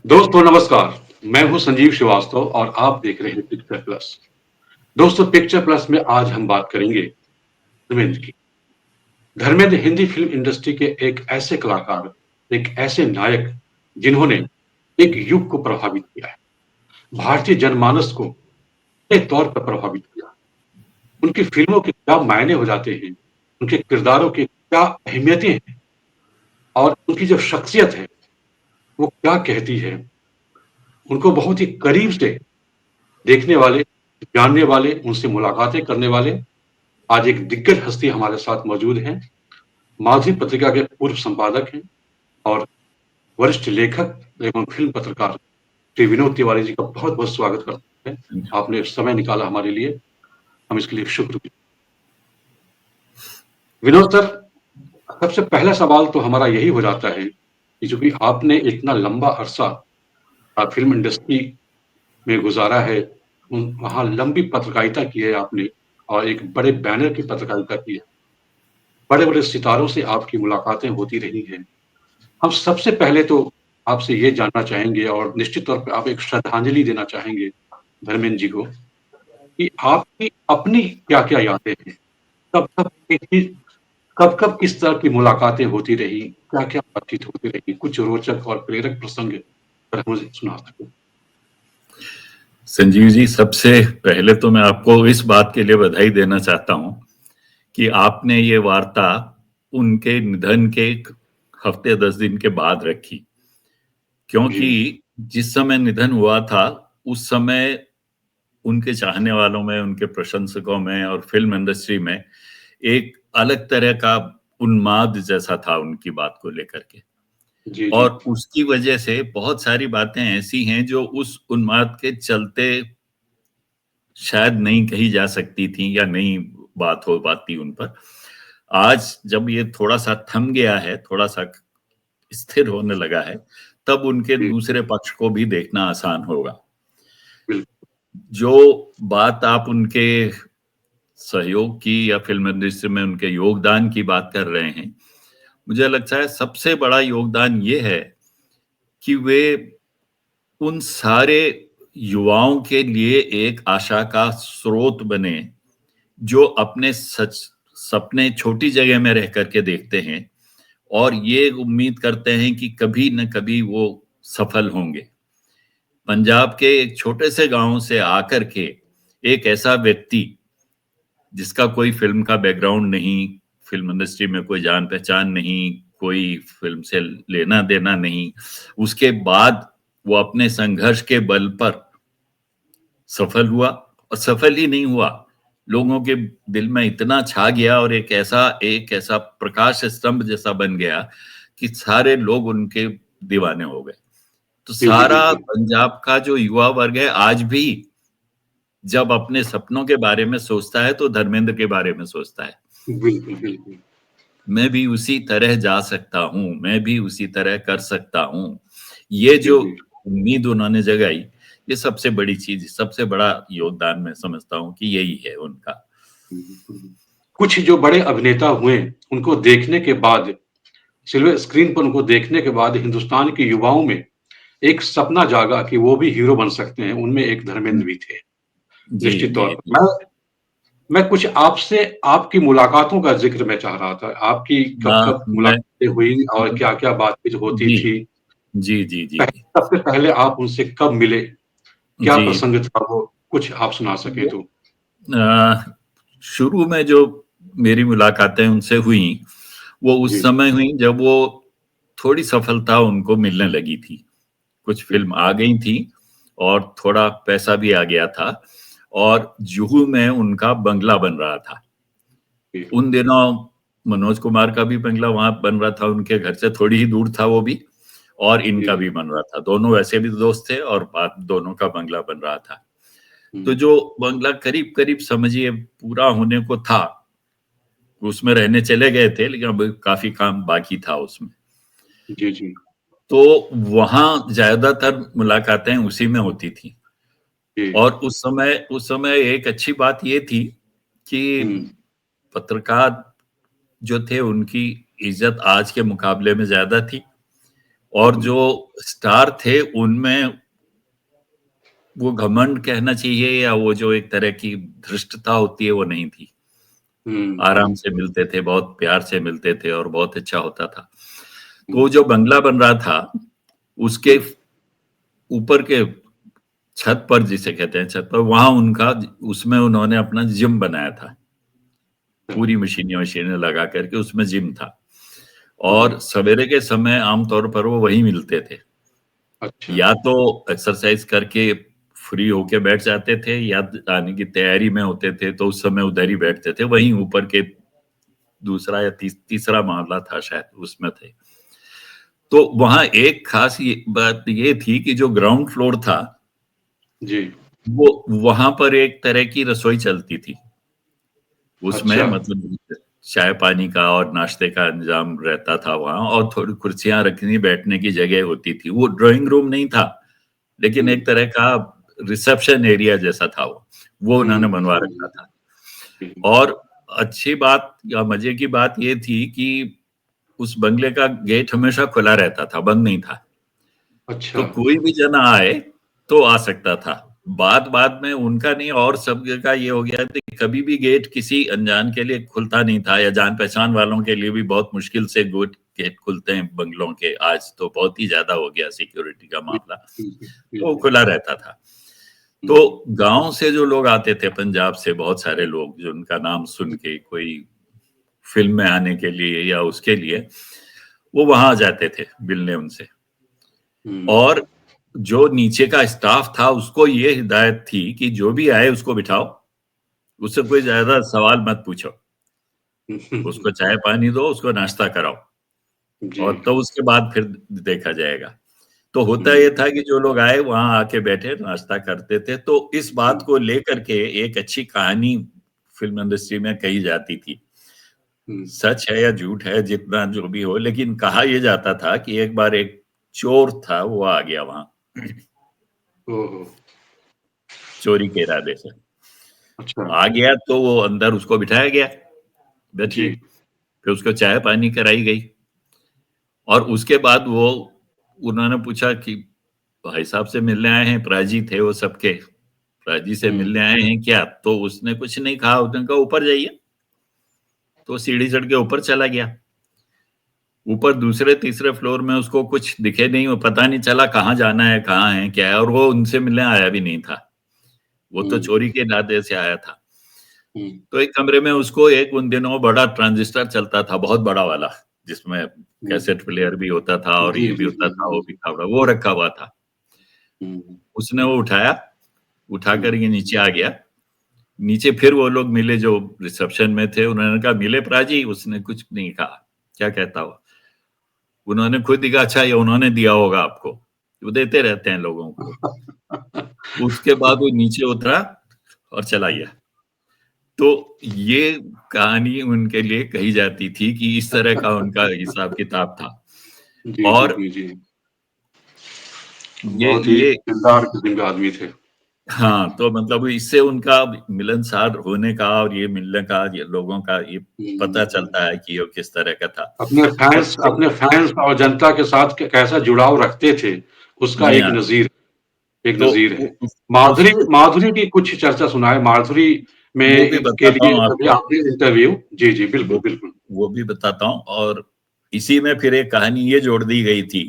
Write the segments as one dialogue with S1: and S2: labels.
S1: दोस्तों नमस्कार, मैं हूं संजीव श्रीवास्तव और आप देख रहे हैं पिक्चर प्लस। दोस्तों पिक्चर प्लस में आज हम बात करेंगे धर्मेंद्र की। धर्मेंद्र हिंदी फिल्म इंडस्ट्री के एक ऐसे कलाकार, एक ऐसे नायक जिन्होंने एक युग को प्रभावित किया है, भारतीय जनमानस को नए तौर पर प्रभावित किया। उनकी फिल्मों के क्या मायने हो जाते हैं, उनके किरदारों की क्या अहमियतें हैं और उनकी जो शख्सियत है वो क्या कहती है, उनको बहुत ही करीब से देखने वाले, जानने वाले, उनसे मुलाकातें करने वाले आज एक दिग्गज हस्ती हमारे साथ मौजूद हैं। मागधी पत्रिका के पूर्व संपादक हैं और वरिष्ठ लेखक एवं फिल्म पत्रकार श्री विनोद तिवारी जी का बहुत-बहुत स्वागत करते हैं। आपने समय निकाला हमारे लिए, हम इसके लिए शुक्रगुज़ार। विनोद सर, सबसे पहला सवाल तो हमारा यही हो जाता है कि चूँकि आपने इतना लंबा अरसा फ़िल्म इंडस्ट्री में गुज़ारा है, वहाँ लंबी पत्रकारिता की है आपने और एक बड़े बैनर की पत्रकारिता की है। बड़े-बड़े सितारों से आपकी मुलाकातें होती रही हैं। हम सबसे पहले तो आपसे ये जानना चाहेंगे और निश्चित तौर पे आप एक श्रद्धांजलि देना चाहेंगे धर्मेंद्र जी को कि आपकी अपनी क्या-क्या यादें हैं? कब-कब एक चीज़ कब-कब किस तरह की मुलाकातें होती रही? क्या-क्या बातचीत होती रही? कुछ रोचक और प्रेरक प्रसंग अगर मुझे सुना सकें।
S2: संजीव जी, सबसे पहले तो मैं आपको इस बात के लिए बधाई देना चाहता हूं कि आपने ये वार्ता उनके निधन के हफ्ते 10 दिन के बाद रखी, क्योंकि
S1: जी,
S2: जिस समय निधन हुआ था उस समय उनके चाहने वालों में, उनके प्रशंसकों में और फिल्म इंडस्ट्री में एक अलग तरह का उन्माद जैसा था उनकी बात को लेकर के।
S1: जी, जी।
S2: और उसकी वजह से बहुत सारी बातें ऐसी हैं जो उस उन्माद के चलते शायद नहीं कही जा सकती थी या नहीं बात हो पाती उन पर। आज जब ये थोड़ा-सा थम गया है, थोड़ा-सा स्थिर होने लगा है, तब उनके
S1: जी,
S2: दूसरे पक्ष को भी देखना आसान होगा।
S1: बिल्कुल।
S2: जो बात आप उनके सहयोग की या फ़िल्म इंडस्ट्री में उनके योगदान की बात कर रहे हैं, मुझे लगता है सबसे बड़ा योगदान ये है कि वे उन सारे युवाओं के लिए एक आशा का स्रोत बने जो अपने सच सपने छोटी जगह में रह करके देखते हैं और ये उम्मीद करते हैं कि कभी न कभी वो सफल होंगे। पंजाब के एक छोटे से गांव से आकर के एक ऐसा व्यक्ति जिसका कोई फिल्म का बैकग्राउंड नहीं, फिल्म इंडस्ट्री में कोई जान पहचान नहीं, कोई फिल्म से लेना देना नहीं, उसके बाद वो अपने संघर्ष के बल पर सफल हुआ और सफल ही नहीं हुआ, लोगों के दिल में इतना छा गया और एक ऐसा प्रकाश स्तंभ जैसा बन गया कि सारे लोग उनके दीवाने हो गए। तो
S1: जी, जी,
S2: सारा
S1: बिल्कुल।
S2: पंजाब का जो युवा वर्ग है आज भी जब अपने सपनों के बारे में सोचता है तो धर्मेंद्र के बारे में सोचता है।
S1: बिल्कुल, बिल्कुल।
S2: मैं भी उसी तरह जा सकता हूँ, मैं भी उसी तरह कर सकता हूँ। ये
S1: जी,
S2: जो
S1: जी।
S2: उम्मीद उन्होंने जगाई, ये सबसे बड़ी चीज़, सबसे बड़ा योगदान मैं समझता हूँ कि यही है उनका।
S1: हुँ, हुँ, हुँ। कुछ जो बड़े अभिनेता हुए, उनको देखने के बाद सिल्वर स्क्रीन पर उनको देखने के बाद हिंदुस्तान के युवाओं में एक सपना जागा कि वो भी हीरो बन सकते हैं, उनमें एक धर्मेंद्र भी थे,
S2: जी,
S1: निश्चित तौर
S2: जी,
S1: पर।
S2: जी।
S1: मैं कुछ आपसे आपकी मुलाकातों का ज़िक्र मैं चाह रहा था। आपकी कब-कब
S2: मैं
S1: मुलाकातें हुई और क्या-क्या बातचीत होती
S2: जी,
S1: थी?
S2: जी, जी, जी, जी।
S1: सबसे पहले आप उनसे कब मिले? क्या
S2: जी,
S1: प्रसंग था वो? कुछ आप सुना सकें
S2: वो
S1: तो?
S2: शुरू में जो मेरी मुलाकातें उनसे हुई, वो उस
S1: जी,
S2: समय हुई जब वो थोड़ी सफलता उनको मिलने लगी थी। कुछ
S1: जी,
S2: फ़िल्म आ गई थी और थोड़ा पैसा भी आ गया था और जुहू में उनका बंगला बन रहा था।
S1: जी,
S2: उन दिनों मनोज कुमार का भी बंगला वहाँ बन रहा था, उनके घर से थोड़ी ही दूर था वो भी और
S1: जी,
S2: इनका
S1: जी।
S2: भी बन रहा था। दोनों वैसे भी दोस्त थे और बात दोनों का बंगला बन रहा था। तो
S1: हुँ,
S2: जो बंगला करीब-करीब समझिए पूरा होने को था, उसमें रहने चले गए थे लेकिन अब काफ़ी काम बाकी था उसमें।
S1: जी, जी,
S2: तो वहाँ ज़्यादातर मुलाकातें उसी में होती थी
S1: जी,
S2: और उस समय एक अच्छी बात ये थी कि
S1: हुँ,
S2: पत्रकार जो थे उनकी इज़्ज़त आज के मुकाबले में ज़्यादा थी और जो स्टार थे उनमें वो घमंड कहना चाहिए या वो जो एक तरह की धृष्टता होती है वो नहीं थी। आराम से मिलते थे, बहुत प्यार से मिलते थे और बहुत अच्छा होता था। तो वो जो बंगला बन रहा था उसके ऊपर के छत पर, जिसे कहते हैं छत पर, वहां उनका, उसमें उन्होंने अपना जिम बनाया था, पूरी मशीनें लगा करके उसमें जिम था। और सवेरे के समय आमतौर पर वो वहीं मिलते थे।
S1: अच्छा।
S2: या तो एक्सरसाइज करके फ्री होके बैठ जाते थे या आने की तैयारी में होते थे तो उस समय उधर ही बैठते थे, वहीं ऊपर के दूसरा या तीसरा मामला था शायद, उसमें थे। तो वहां एक खास बात ये थी कि जो ग्राउंड फ्लोर था
S1: जी।
S2: वो, वहां पर एक तरह की रसोई चलती थी। उसमें
S1: अच्छा।
S2: मतलब चाय पानी का और नाश्ते का इंतजाम रहता था वहां, और थोड़ी कुर्सियां रखनी, बैठने की जगह होती थी। वो ड्राइंग रूम नहीं था लेकिन एक तरह का रिसेप्शन एरिया जैसा था वो उन्होंने बनवा रखा था। और अच्छी बात या मजे की बात ये थी कि उस बंगले का गेट हमेशा खुला रहता था, बंद नहीं था।
S1: अच्छा।
S2: तो कोई भी जना आए तो आ सकता था। बाद में उनका नहीं, और सब का ये हो गया कि कभी भी गेट किसी अनजान के लिए खुलता नहीं था, या जान पहचान वालों के लिए भी बहुत मुश्किल से गेट खुलते हैं बंगलों के। आज तो बहुत ही ज्यादा हो गया सिक्योरिटी का मामला, तो वो खुला रहता था। तो गांव से जो लोग आते थे, पंजाब से बहुत सारे लोग, जो उनका नाम सुन के कोई फिल्म में आने के लिए या उसके लिए, वो वहां आ जाते थे मिलने उनसे। और जो नीचे का स्टाफ था उसको ये हिदायत थी कि जो भी आए उसको बिठाओ, उससे कोई ज्यादा सवाल मत पूछो, उसको चाय पानी दो, उसको नाश्ता कराओ,
S1: जी।
S2: और तो उसके बाद फिर देखा जाएगा। तो होता ये था कि जो लोग आए वहां आके बैठे, नाश्ता करते थे। तो इस बात को लेकर के एक अच्छी कहानी फिल्म इंडस्ट्री में कही जाती थी। सच है या झूठ है, जितना जो भी हो, लेकिन कहा यह जाता था कि एक बार एक चोर था, वो आ गया वहां
S1: ओहो।
S2: चोरी के इरादे से।
S1: अच्छा।
S2: आ गया तो वो अंदर उसको बिठाया गया, बैठिए।
S1: जी।
S2: फिर उसको चाय पानी कराई गई, और उसके बाद वो, उन्होंने पूछा कि भाई साहब से मिलने आए हैं, प्राजी थे वो सबके, प्राजी से मिलने आए हैं क्या? तो उसने कुछ नहीं कहा, उसने कहा ऊपर जाइए। तो सीढ़ी चढ़ के ऊपर चला गया। ऊपर दूसरे तीसरे फ्लोर में उसको कुछ दिखे नहीं, वो पता नहीं चला कहाँ जाना है, कहाँ है, क्या है, और वो उनसे मिलने आया भी नहीं था। वो तो चोरी के इरादे से आया था। तो एक कमरे में उसको, एक उन दिनों बड़ा ट्रांजिस्टर चलता था, बहुत बड़ा वाला, जिसमें कैसेट प्लेयर भी होता था और
S1: जी,
S2: ये भी
S1: जी,
S2: होता
S1: जी,
S2: था,
S1: जी,
S2: वो भी
S1: जी।
S2: था, वो रखा हुआ था। उसने वो उठाया, उठा कर ये नीचे आ गया। नीचे फिर वो लोग मिले जो रिसेप्शन में थे, उन्होंने कहा मिले प्राजी? उसने कुछ नहीं कहा, क्या कहता हुआ। उन्होंने खुद ही कहा अच्छा ये उन्होंने दिया होगा आपको, वो देते रहते हैं लोगों को। उसके बाद वो नीचे उतरा और चला गया। तो ये कहानी उनके लिए कही जाती थी कि इस तरह का उनका हिसाब किताब था।
S1: जी, जी,
S2: और
S1: जी, जी।
S2: ये
S1: बहुत ही
S2: ये
S1: दिलदार किस्म के आदमी थे।
S2: हाँ, तो मतलब इससे उनका मिलनसार होने का और ये मिलने का, ये लोगों का ये पता चलता है कि वो किस तरह का था। सबसे
S1: अपने फैंस और जनता के साथ कैसा जुड़ाव रखते थे, उसका
S2: जी
S1: एक
S2: हाँ। तो
S1: नज़ीर है।
S2: उस
S1: माधुरी की कुछ चर्चा सुनाएँ, माधुरी
S2: वो भी
S1: में के
S2: बताता
S1: लिए
S2: हूँ
S1: अभी
S2: आपको।
S1: आपने इंटरव्यू। जी, जी, बिल्कुल,
S2: वो
S1: बिल्कुल।
S2: वो भी बताता हूँ, और इसी में फिर एक कहानी ये जोड़ दी गई थी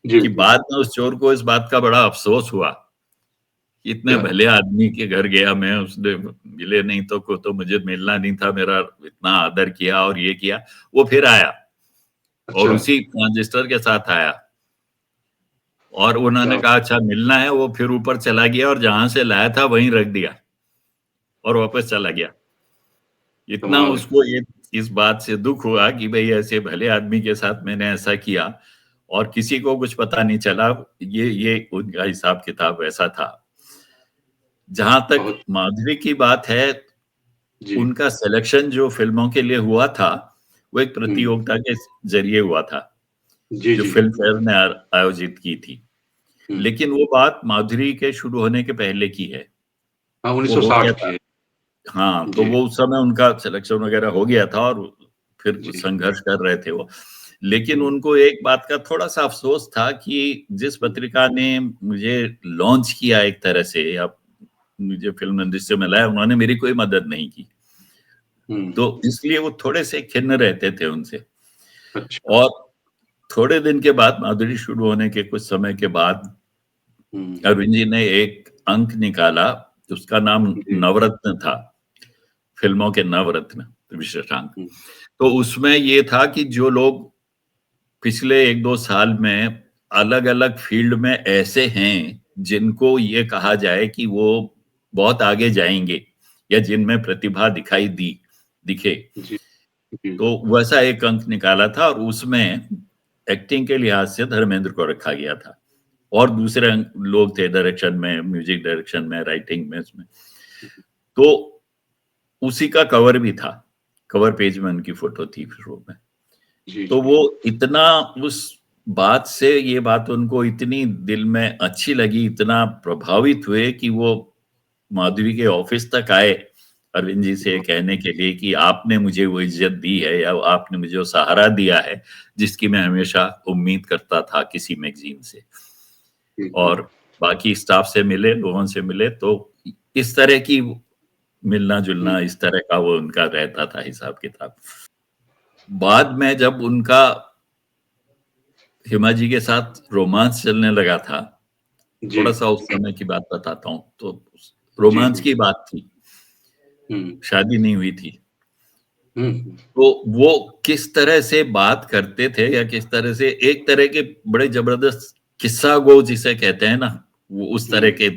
S1: जी,
S2: कि
S1: जी।
S2: बाद में उस चोर को इस बात का बड़ा अफसोस हुआ कि इतने
S1: क्या?
S2: भले आदमी के घर गया मैं, उसने मिले नहीं तो मुझे मिलना नहीं था, मेरा इतना आदर किया और ये किया। वो फिर आया और
S1: अच्छा,
S2: उसी ट्रांजिस्टर के साथ आया, और उन्होंने
S1: क्या?
S2: कहा अच्छा मिलना है। वो फिर ऊपर चला गया और जहां से लाया था वहीं रख दिया और वापस चला गया। इतना
S1: कमाल है।
S2: उसको ये इस बात से दुख हुआ कि भाई ऐसे भले आदमी के साथ मैंने ऐसा किया और किसी को कुछ पता नहीं चला। ये उनका हिसाब किताब ऐसा था। जहां तक
S1: बहुत।
S2: माधुरी की बात है,
S1: जी।
S2: उनका सिलेक्शन जो फिल्मों के लिए हुआ था वो एक
S1: हुँ।
S2: प्रतियोगिता के जरिए हुआ था,
S1: जी,
S2: जो
S1: जी।
S2: फिल्म फेयर ने आयोजित की थी।
S1: हुँ।
S2: लेकिन वो बात माधुरी के शुरू होने के पहले की है।
S1: हाँ,
S2: वो हो
S1: 1960
S2: गया
S1: की
S2: था।
S1: है।
S2: हाँ, तो
S1: जी,
S2: वो उस समय उनका सिलेक्शन वगैरह हो गया था और फिर
S1: जी।
S2: संघर्ष कर रहे थे वो। लेकिन उनको एक बात का थोड़ा सा अफसोस था कि जिस पत्रिका ने मुझे लॉन्च किया एक तरह से, या मुझे फिल्म इंडस्ट्री में लाया, उन्होंने मेरी कोई मदद नहीं की, तो इसलिए वो थोड़े से खिन्न रहते थे उनसे।
S1: अच्छा।
S2: और थोड़े दिन के बाद, माधुरी शुरू होने के कुछ समय के बाद, अरविंद जी ने एक अंक निकाला, उसका नाम
S1: जी।
S2: नवरत्न था, फिल्मों के नवरत्न विशेषांक।
S1: हुँ,
S2: तो उसमें ये था कि जो लोग पिछले 1-2 साल में अलग अलग फील्ड में ऐसे हैं जिनको ये कहा जाए कि वो बहुत आगे जाएंगे, या जिनमें प्रतिभा दिखे,
S1: जी, जी।
S2: तो वैसा एक अंक निकाला था, और उसमें एक्टिंग के लिहाज से धर्मेंद्र को रखा गया था, और दूसरे लोग थे डायरेक्शन में, म्यूजिक डायरेक्शन में, राइटिंग में, उसमें। तो उसी का कवर भी था, कवर पेज में उनकी फोटो थी शो में।
S1: जी,
S2: तो
S1: जी।
S2: वो इतना उस बात से, ये बात उनको इतनी दिल में अच्छी लगी, इतना प्रभावित हुए कि वो माधुरी के ऑफिस तक आए अरविंद जी से कहने के लिए कि आपने मुझे वो इज्जत दी है, या आपने मुझे वो सहारा दिया है जिसकी मैं हमेशा उम्मीद करता था किसी मैगजीन से।
S1: जी,
S2: और
S1: जी।
S2: बाकी स्टाफ से मिले, लोगों से मिले, तो इस तरह की मिलना जुलना, इस तरह का वो उनका रहता था हिसाब किताब। बाद में जब उनका हिमा जी के साथ रोमांस चलने लगा था,
S1: जी,
S2: थोड़ा सा उस समय की बात बताता हूँ, तो
S1: जी,
S2: रोमांस
S1: जी।
S2: की बात थी,
S1: हुँ,
S2: शादी नहीं हुई थी।
S1: हुँ, हुँ,
S2: तो वो किस तरह से बात करते थे, या किस तरह से एक तरह के बड़े जबरदस्त किस्सा गो जिसे कहते हैं ना, वो उस तरह
S1: हुँ,
S2: के।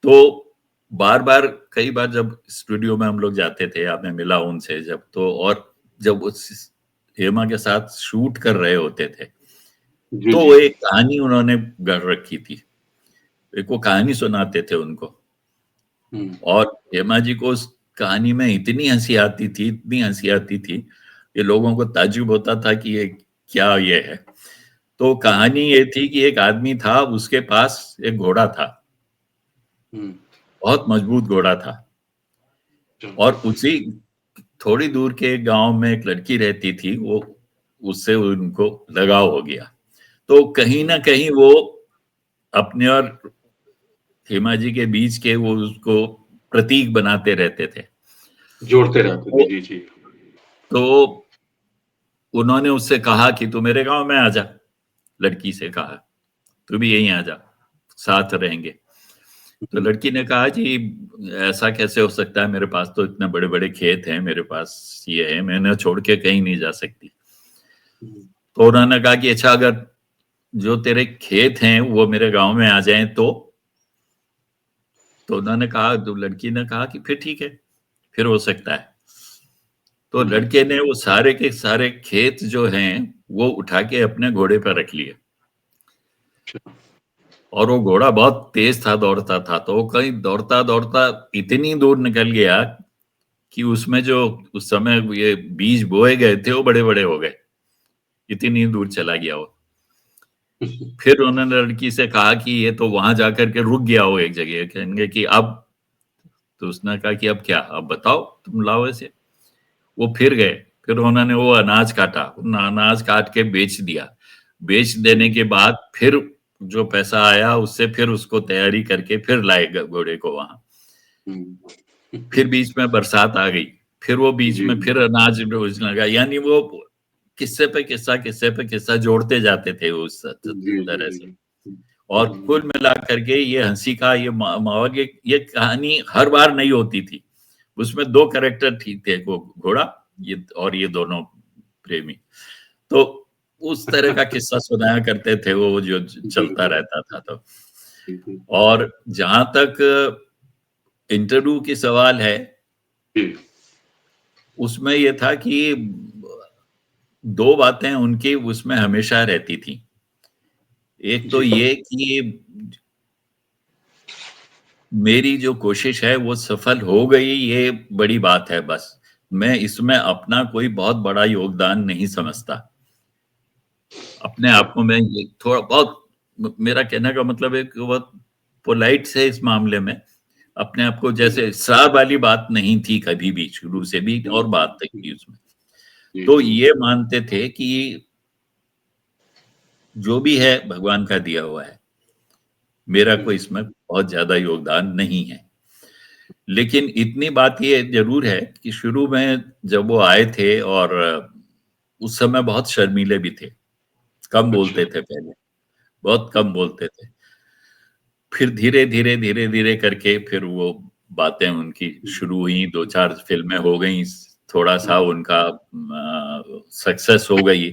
S2: तो बार बार, कई बार जब स्टूडियो में हम लोग जाते थे, या मैं मिला उनसे जब, तो और जब उस हेमा के साथ शूट कर रहे होते थे,
S1: जी,
S2: तो
S1: जी।
S2: वो एक कहानी उन्होंने गढ़ रखी थी, एक वो कहानी सुनाते थे उनको,
S1: हुँ,
S2: और हेमा जी को उस कहानी में इतनी हंसी आती थी, इतनी हंसी आती थी कि लोगों को ताज्जुब होता था कि ये क्या ये है। तो कहानी ये थी कि एक आदमी था, उसके पास एक घोड़ा था,
S1: हुँ,
S2: बहुत मजबूत घोड़ा था,
S1: अच्छा।
S2: और उसी थोड़ी दूर के गांव में एक लड़की रहती थी, वो उससे उनको लगाव हो गया। तो कहीं ना कहीं वो अपने और हेमा जी के बीच के वो उसको प्रतीक बनाते रहते थे।
S1: जोड़ते रहते
S2: तो,
S1: थे, जी, जी।
S2: तो उन्होंने उससे कहा कि तू मेरे गांव में आ जा, लड़की से कहा तू भी यहीं आ जा, साथ रहेंगे। तो
S1: हुँ,
S2: लड़की ने कहा जी ऐसा कैसे हो सकता है, मेरे पास तो इतने बड़े बड़े खेत हैं, मेरे पास ये है, मैं इन्हें छोड़ के कहीं नहीं जा सकती।
S1: हुँ,
S2: तो उन्होंने कहा कि अच्छा, अगर जो तेरे खेत हैं वो मेरे गांव में आ जाएं तो उन्होंने कहा, तो लड़की ने कहा कि फिर ठीक है, फिर हो सकता है। तो
S1: हुँ,
S2: लड़के ने वो सारे के सारे खेत जो हैं वो उठा के अपने घोड़े पर रख लिए,
S1: अच्छा।
S2: और वो घोड़ा बहुत तेज था, दौड़ता था, तो वो कहीं दौड़ता दौड़ता इतनी दूर निकल गया कि उसमें जो उस समय ये बीज बोए गए थे वो बड़े बड़े हो गए, इतनी दूर चला गया वो। फिर उन्होंने लड़की से कहा कि ये तो वहां जाकर के रुक गया हो एक जगह, कहेंगे कि अब, तो उसने कहा कि अब क्या, अब बताओ तुम लाओ ऐसे। वो फिर गए, फिर उन्होंने वो अनाज काटा, उन अनाज काट के बेच दिया, बेच देने
S1: हुँ,
S2: के बाद फिर जो पैसा आया उससे फिर उसको तैयारी करके फिर लाए घोड़े को वहां।
S1: हुँ।
S2: फिर बीच में बरसात आ गई, फिर वो बीच
S1: जी,
S2: में फिर अनाज बेचने लगा, यानी वो किस्से पे किस्सा जोड़ते जाते थे उस
S1: जी, जी,
S2: तरह
S1: जी,
S2: से।
S1: जी।
S2: और
S1: हुँ,
S2: कुल मिला करके ये हंसी का ये मावा की ये कहानी हर बार नहीं होती थी, उसमें दो कैरेक्टर ठीक थे, वो घोड़ा, ये और ये दोनों प्रेमी। तो उस तरह का किस्सा सुनाया करते थे वो, जो चलता
S1: बिल्कुल।
S2: रहता था। तो
S1: जी, जी।
S2: और जहां तक इंटरव्यू की सवाल है,
S1: जी।
S2: उसमें ये था कि दो बातें उनकी उसमें हमेशा रहती थी। एक तो
S1: जी।
S2: ये कि मेरी जो कोशिश है वो सफल हो गई, ये बड़ी बात है बस। मैं इसमें अपना कोई बहुत बड़ा योगदान नहीं समझता। अपने
S1: अच्छा।
S2: आप को मैं ये थोड़ा बहुत, मेरा कहने का मतलब है कि बहुत पोलाइट से इस मामले में अपने आप को,
S1: हुँ,
S2: जैसे इसरार वाली बात नहीं थी कभी भी, शुरू से भी,
S1: हुँ,
S2: और
S1: हुँ,
S2: बात तक
S1: हुँ,
S2: की उसमें।
S1: जी,
S2: तो
S1: जी।
S2: ये मानते थे कि जो भी है भगवान का दिया हुआ है, मेरा कोई
S1: हुँ,
S2: इसमें बहुत ज्यादा योगदान नहीं है। लेकिन इतनी बात ये जरूर है कि शुरू में जब वो आए थे और उस समय बहुत शर्मीले भी थे, कम
S1: अच्छा।
S2: बोलते थे पहले, बहुत कम बोलते थे। फिर धीरे-धीरे करके फिर वो बातें उनकी
S1: हुँ,
S2: शुरू हुई, 2-4 फ़िल्में हो गईं,
S1: हुँ,
S2: थोड़ा-सा उनका सक्सेस हो गई।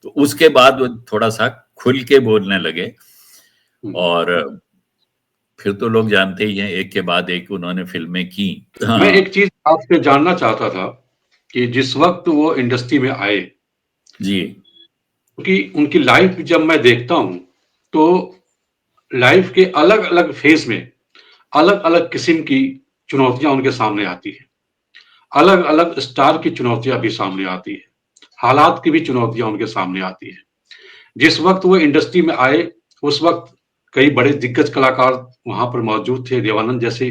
S2: तो उसके बाद वो थोड़ा-सा खुल के बोलने लगे
S1: हुँ।
S2: और फिर तो लोग जानते ही हैं, एक के बाद एक उन्होंने फ़िल्में की।
S1: मैं
S2: हाँ,
S1: एक चीज़ आपसे जानना चाहता था कि जिस वक़्त वो इंडस्ट्री में आए,
S2: जी,
S1: क्योंकि उनकी लाइफ़ जब मैं देखता हूँ, तो लाइफ़ के अलग-अलग फ़ेज़ में अलग-अलग किस्म की चुनौतियाँ उनके सामने आती हैं। अलग-अलग स्टार की चुनौतियाँ भी सामने आती हैं। हालात की भी चुनौतियाँ उनके सामने आती हैं। जिस वक़्त वो इंडस्ट्री में आए, उस वक़्त कई बड़े दिग्गज कलाकार वहाँ पर मौजूद थे, देवानंद जैसे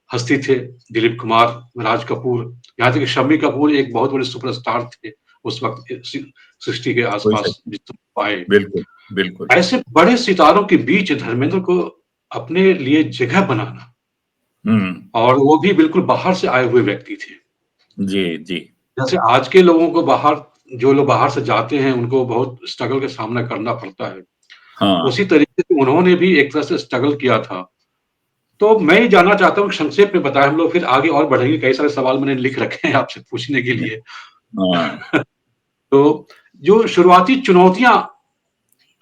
S1: हस्ती थे, दिलीप कुमार, राज कपूर, यहाँ तक कि शम्मी कपूर एक बहुत बड़े सुपरस्टार थे उस वक़्त 60 के
S2: कोई
S1: आस-पास
S2: शक नहीं।
S1: जिस समय आए।
S2: बिल्कुल, बिल्कुल।
S1: ऐसे बड़े सितारों के बीच धर्मेंद्र को अपने लिए जगह बनाना
S2: हुँ,
S1: और वो भी बिल्कुल बाहर से आए हुए व्यक्ति थे।
S2: जी, जी।
S1: जैसे आज के लोगों को बाहर जो लोग बाहर से जाते हैं, उनको बहुत स्ट्रगल का सामना करना पड़ता है।
S2: हाँ,
S1: उसी तरीके से उन्होंने भी एक तरह से स्ट्रगल किया था। तो मैं ये जानना चाहता हूँ कि संक्षेप में बताएँ, हम लोग फिर आगे और बढ़ेंगे, कई सारे सवाल मैंने लिख रखे हैं आपसे पूछने के लिए।
S2: हाँ।
S1: तो जो शुरुआती चुनौतियाँ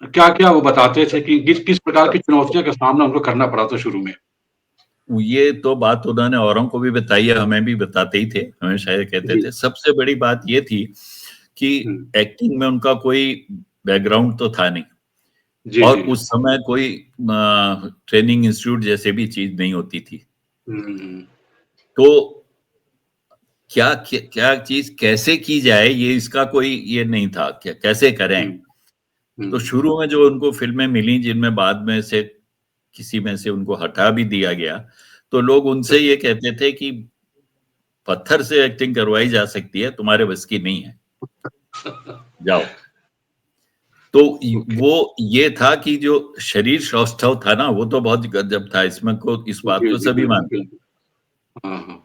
S1: क्या-क्या वो बताते थे कि किस किस प्रकार की चुनौतियों का सामना उनको करना पड़ा था शुरू में?
S2: ये तो बात उन्होंने औरों को भी बताई है, हमें भी बताते ही थे, हमेशा ये कहते
S1: जी।
S2: थे। सबसे बड़ी बात ये थी कि
S1: हुँ।
S2: एक्टिंग में उनका कोई बैकग्राउंड तो था नहीं
S1: जी,
S2: और
S1: जी।
S2: उस समय कोई ट्रेनिंग इंस्टीट्यूट जैसे भी चीज़ नहीं होती थी।
S1: हुँ, हुँ,
S2: तो क्या चीज़ कैसे की जाए, ये इसका कोई ये नहीं था, कैसे
S1: हुँ,
S2: करें? तो
S1: हुँ।
S2: शुरू में जो उनको फ़िल्में मिली, जिनमें बाद में से किसी में से उनको हटा भी दिया गया, तो लोग उनसे ये कहते थे कि पत्थर से एक्टिंग करवाई जा सकती है, तुम्हारे बस की नहीं है, जाओ। तो
S1: ओके।
S2: वो ये था कि जो शरीर सौष्ठव था ना, वो तो बहुत गजब था, इसमें को इस बात
S1: जी,
S2: को
S1: जी,
S2: सभी
S1: बिल्कुल,
S2: मानते हैं।
S1: बिल्कुल। हाँ, हाँ।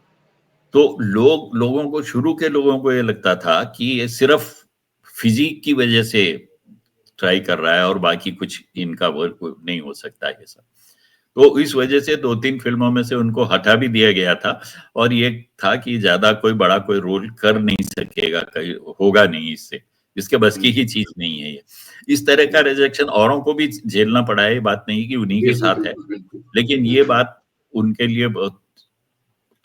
S2: तो लोगों को, शुरू के लोगों को ये लगता था कि ये सिर्फ फिज़िक की वजह से ट्राई कर रहा है और बाकी कुछ इनका वर्क नहीं हो सकता ये सब। तो इस वजह से 2-3 फ़िल्मों में से उनको हटा भी दिया गया था और ये था कि ज़्यादा कोई बड़ा कोई रोल कर नहीं सकेगा, कहीं होगा नहीं इससे, इसके बस की
S1: हुँ,
S2: ही चीज़ नहीं है ये। इस तरह का
S1: हुँ।
S2: रिजेक्शन औरों को भी झेलना पड़ा है, ये बात नहीं कि उन्हीं
S1: जी,
S2: के
S1: जी,
S2: साथ है।
S1: बिल्कुल, बिल्कुल।
S2: लेकिन ये
S1: बिल्कुल।
S2: बात उनके लिए बहुत,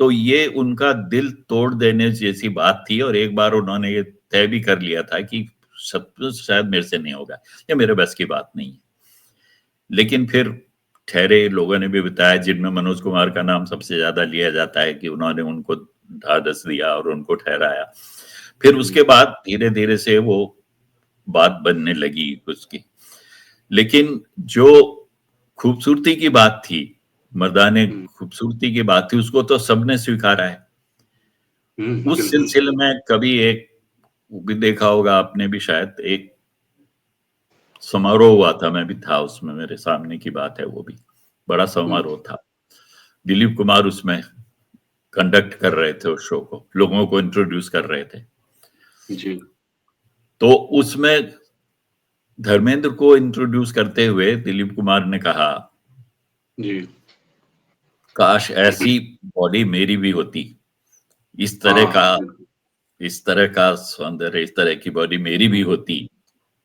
S2: तो ये उनका दिल तोड़ देने जैसी बात थी और एक बार उन्होंने ये तय भी कर लिया था कि सब कुछ शायद मेरे से नहीं होगा, ये मेरे बस की बात नहीं है। लेकिन फिर ठहरे, लोगों ने भी बताया, जिनमें मनोज कुमार का नाम सबसे ज़्यादा लिया जाता है कि उन्होंने उनको ढाँढस दिया और उनको ठहराया। फिर
S1: हुँ,
S2: उसके बाद धीरे-धीरे से वो बात बनने लगी उसकी। लेकिन जो खूबसूरती की बात थी, मर्दाने
S1: हुँ,
S2: खूबसूरती की बात थी, उसको तो सबने स्वीकारा है।
S1: हुँ,
S2: उस
S1: बिल्कुल।
S2: सिलसिले में कभी एक, वो भी देखा होगा आपने भी शायद, एक समारोह हुआ था, मैं भी था उसमें, मेरे सामने की बात है वो भी। बड़ा
S1: हुँ,
S2: समारोह था। दिलीप कुमार उसमें कंडक्ट कर रहे थे उस शो को, लोगों को इंट्रोड्यूस कर रहे थे।
S1: जी,
S2: तो उसमें धर्मेंद्र को इंट्रोड्यूस करते हुए दिलीप कुमार ने कहा,
S1: जी।
S2: काश ऐसी बॉडी मेरी भी होती। इस तरह
S1: हाँ,
S2: का
S1: हाँ, बिल्कुल।
S2: इस तरह का सौंदर्य, इस तरह की बॉडी मेरी भी होती।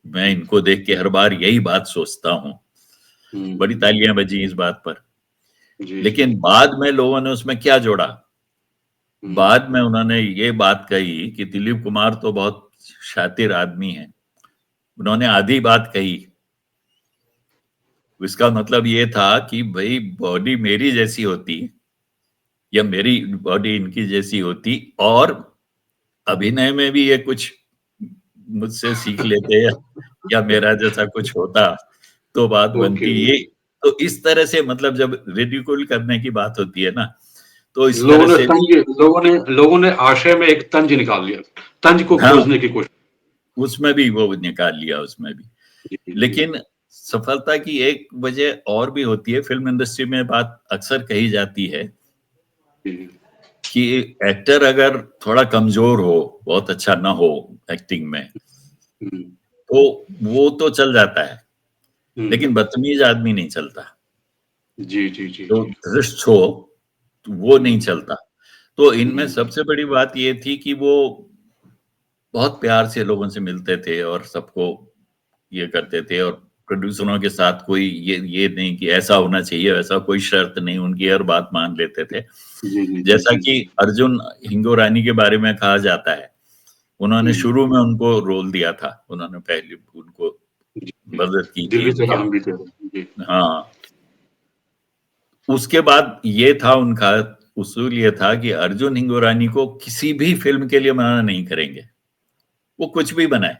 S2: मैं
S1: हुँ,
S2: इनको देख के हर बार यही बात सोचता हूँ। बड़ी
S1: हुँ,
S2: तालियां बजी इस बात पर।
S1: जी, जी।
S2: लेकिन बाद में लोगों ने उसमें क्या जोड़ा?
S1: हुँ,
S2: बाद में उन्होंने ये बात कही कि दिलीप कुमार तो बहुत शातिर आदमी है। उन्होंने आधी बात कही। इसका मतलब ये था कि भई बॉडी मेरी जैसी होती या मेरी बॉडी इनकी जैसी होती और अभिनय में भी ये कुछ मुझसे सीख लेते या मेरा जैसा कुछ होता तो बात
S1: ओके।
S2: बनती। ये तो इस तरह से, मतलब जब रिडिक्यूल करने की बात होती है ना, तो इस तरह से भी
S1: लोगों ने आशय में एक तंज निकाल लिया, तंज को
S2: हाँ,
S1: खोजने की कोशिश।
S2: उसमें भी वो निकाल लिया उसमें भी।
S1: जी, जी,
S2: लेकिन सफलता की एक वजह और भी होती है, फिल्म इंडस्ट्री में बात अक्सर कही जाती है
S1: जी,
S2: कि एक्टर अगर थोड़ा कमजोर हो, बहुत अच्छा ना हो एक्टिंग में,
S1: हम्म,
S2: तो वो तो चल जाता है, लेकिन
S1: हम्म,
S2: बदतमीज आदमी नहीं चलता।
S1: जी, जी, जी,
S2: जो
S1: जी,
S2: धृष्ट हो तो वो नहीं
S1: हम्म,
S2: चलता। तो इनमें
S1: हम्म,
S2: सबसे बड़ी बात ये थी कि वो बहुत प्यार से लोगों से मिलते थे और सबको ये करते थे, और प्रोड्यूसरों के साथ कोई ये नहीं कि ऐसा होना चाहिए, वैसा कोई शर्त नहीं, उनकी हर बात मान लेते थे।
S1: जी, जी, जी,
S2: जैसा
S1: जी,
S2: कि अर्जुन हिंगोरानी के बारे में कहा जाता है, उन्होंने
S1: हम्म,
S2: शुरू में उनको रोल दिया था, उन्होंने पहले उनको
S1: जी, जी,
S2: मदद की
S1: दिल
S2: थी
S1: भी
S2: उनकी।
S1: तेरा हम भी तेरे। जी,
S2: हाँ, उसके बाद ये था उनका उसूल, ये था कि अर्जुन हिंगोरानी को किसी भी फिल्म के लिए मना नहीं करेंगे, वो कुछ भी बनाए।